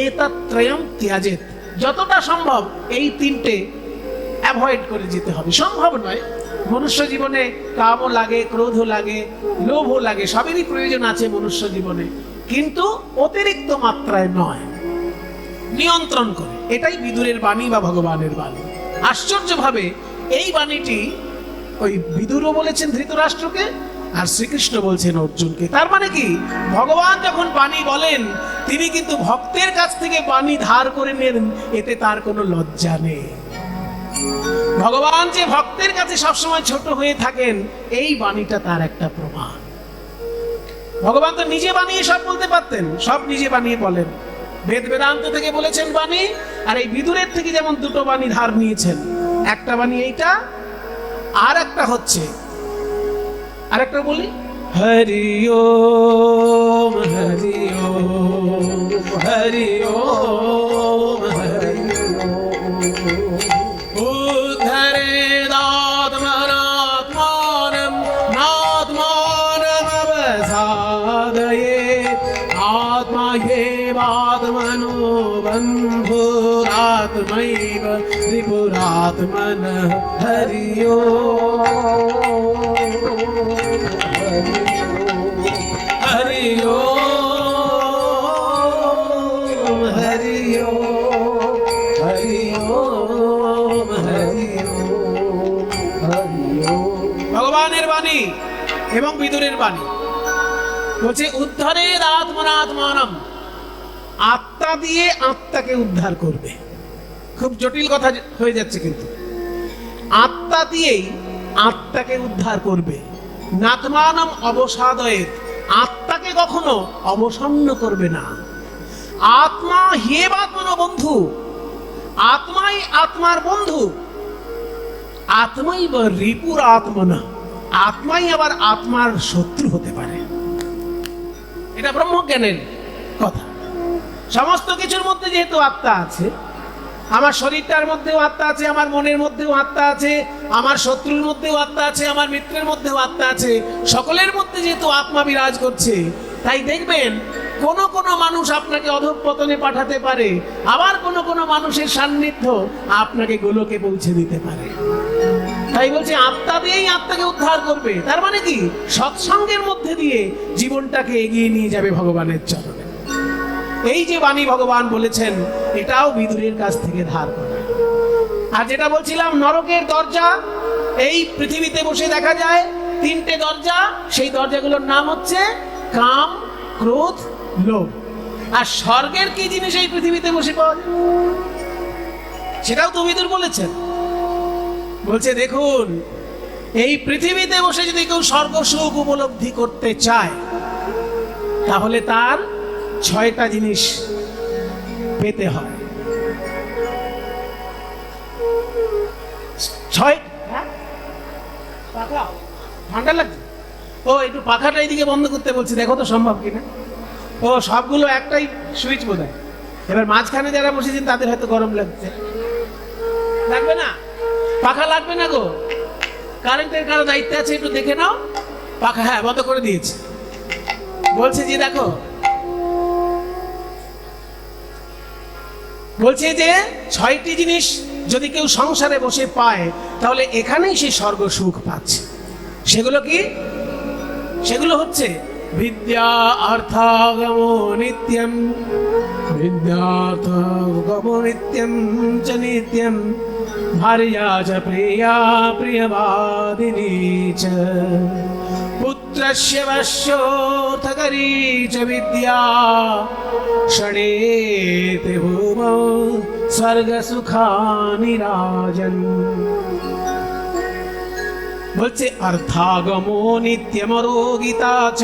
এতত্রয়ম ত্যাজেত, যতটা সম্ভব এই তিনটে অ্যাভয়েড করে যেতে হবে। সম্ভব নয়, মনুষ্য জীবনে কামও লাগে, ক্রোধও লাগে, লোভও লাগে, সবেরই প্রয়োজন আছে মনুষ্য জীবনে, কিন্তু অতিরিক্ত মাত্রায় নয়, নিয়ন্ত্রণ করে। এটাই বিদুরের বাণী বা ভগবানের বাণী। আশ্চর্যভাবে এই বাণীটি ওই বিদুরও বলেছেন ধৃতরাষ্ট্রকে, আর শ্রীকৃষ্ণ বলছেন অর্জুনকে। তার মানে কি, ভগবান যখন বাণী বলেন তিনি কিন্তু ভক্তের কাছ থেকে বাণী ধার করে নেন, এতে তার কোনো লজ্জা নেই। ভগবান যে ভক্তের কাছে সবসময় ছোট হয়ে থাকেন, এই বাণীটা তার একটা প্রমাণ। ভগবান তো নিজে বানিয়ে সব বলতে পারতেন, সব নিজে বানিয়ে বলেন। বেদ বেদান্ত থেকে বলেছেন বাণী, আর এই বিদুরের থেকে যেমন দুটো বাণী ধার নিয়েছেন, একটা বাণী এইটা, আর একটা হচ্ছে, আর একটা বলি, হরি ওম হরি ওম হরি ওম হরি উদ্ধরে দাত্মনাত্মানম নাত্মানম অবসাদয়ে আত্মা হ্যেবাত্মনো বন্ধুরাত্মৈব ত্রিপুরাত্মনঃ হরি ওম হরি ওম হরি ওম হরি ওম হরি ওম হরি ওম। ভগবানের বাণী এবং বিদুরের বাণী বলছে উদ্ধারের আত্মনাত্মানম, আত্মা দিয়ে আত্মাকে উদ্ধার করবে। খুব জটিল কথা হয়ে যাচ্ছে, কিন্তু আত্মা দিয়েই আত্মাকে উদ্ধার করবে। নাত্মানম অবসাদয়েত, আত্মাকে কখনো অবসন্ন করবে না। আত্মা হ্যেবাত্মনো বন্ধু, আত্মাই আত্মার বন্ধু। আত্মাই রিপুর আত্মনা, আত্মাই আবার আত্মার শত্রু হতে পারে। এটা ব্রহ্মজ্ঞানের কথা। সমস্ত কিছুর মধ্যে যেহেতু আত্মা আছে, আমার শরীরটার মধ্যেও আত্মা আছে, আমার মনের মধ্যেও আত্মা আছে, আমার শত্রুর মধ্যেও আত্মা আছে, আমার মিত্রের মধ্যেও আত্মা আছে, সকলের মধ্যে যেহেতু আত্মা বিরাজ করছে, তাই দেখবেন কোন কোন মানুষ আপনাকে অধঃপতনে পাঠাতে পারে, আবার কোন কোন মানুষের সান্নিধ্য আপনাকে গোলকে পৌঁছে দিতে পারে। তাই বলছে আত্মা দিয়েই আত্মাকে উদ্ধার করবে। তার মানে কি, সৎসঙ্গের মধ্যে দিয়ে জীবনটাকে এগিয়ে নিয়ে যাবে ভগবানের চরণে। এই যে বাণী ভগবান বলেছেন, এটাও বিদুরের কাছ থেকে ধার করা। আর যেটা বলছিলাম, নরকের দরজা এই পৃথিবীতে বসে দেখা যায়, তিনটে দরজা। সেই দরজাগুলোর নাম হচ্ছে কাম, ক্রোধ, লোভ। আর স্বর্গের কি জিনিস এই পৃথিবীতে বসে পাওয়া যায়, সেটাও তো বিদুর বলেছেন। বলছে দেখুন, এই পৃথিবীতে বসে যদি কেউ স্বর্গ সুখ উপলব্ধি করতে চায়, তাহলে তার 6টা জিনিস পেতে হয়। ছয় হ্যাঁ? পাখা ঠান্ডা লাগছে? ও একটু পাখাটা এইদিকে বন্ধ করতে বলছি, দেখো তো সম্ভব কিনা। ও সবগুলো একটাই সুইচ বোধ হয়। এবার মাঝখানে যারা বসেছেন তাদের হয়তো গরম লাগছে। লাগবে না? পাখা লাগবে না গো? কারেন্টের কারো দায়িত্ব আছে, একটু দেখে নাও। পাখা হ্যাঁ বন্ধ করে দিয়েছে। বলছে যে দেখো, বলছে যে 6টি জিনিস যদি কেউ সংসারে বসে পায় তাহলে এখানেই সে স্বর্গ সুখ পাচ্ছে। সেগুলো কি? সেগুলো হচ্ছে বিদ্যা অর্থাগম নিত্যম, বিদ্যার্থগম নিত্যম চ নিত্যম, ভার্যা চ প্রিয়া প্রিয়বাদিনী চ, পুত্রস্য বশ্যোऽর্থকরী চ বিদ্যা, ষড়েতে ভূমৌ স্বর্গসুখানি রাজন। বলছে অর্থাগমো নিত্যমরোগিতা চ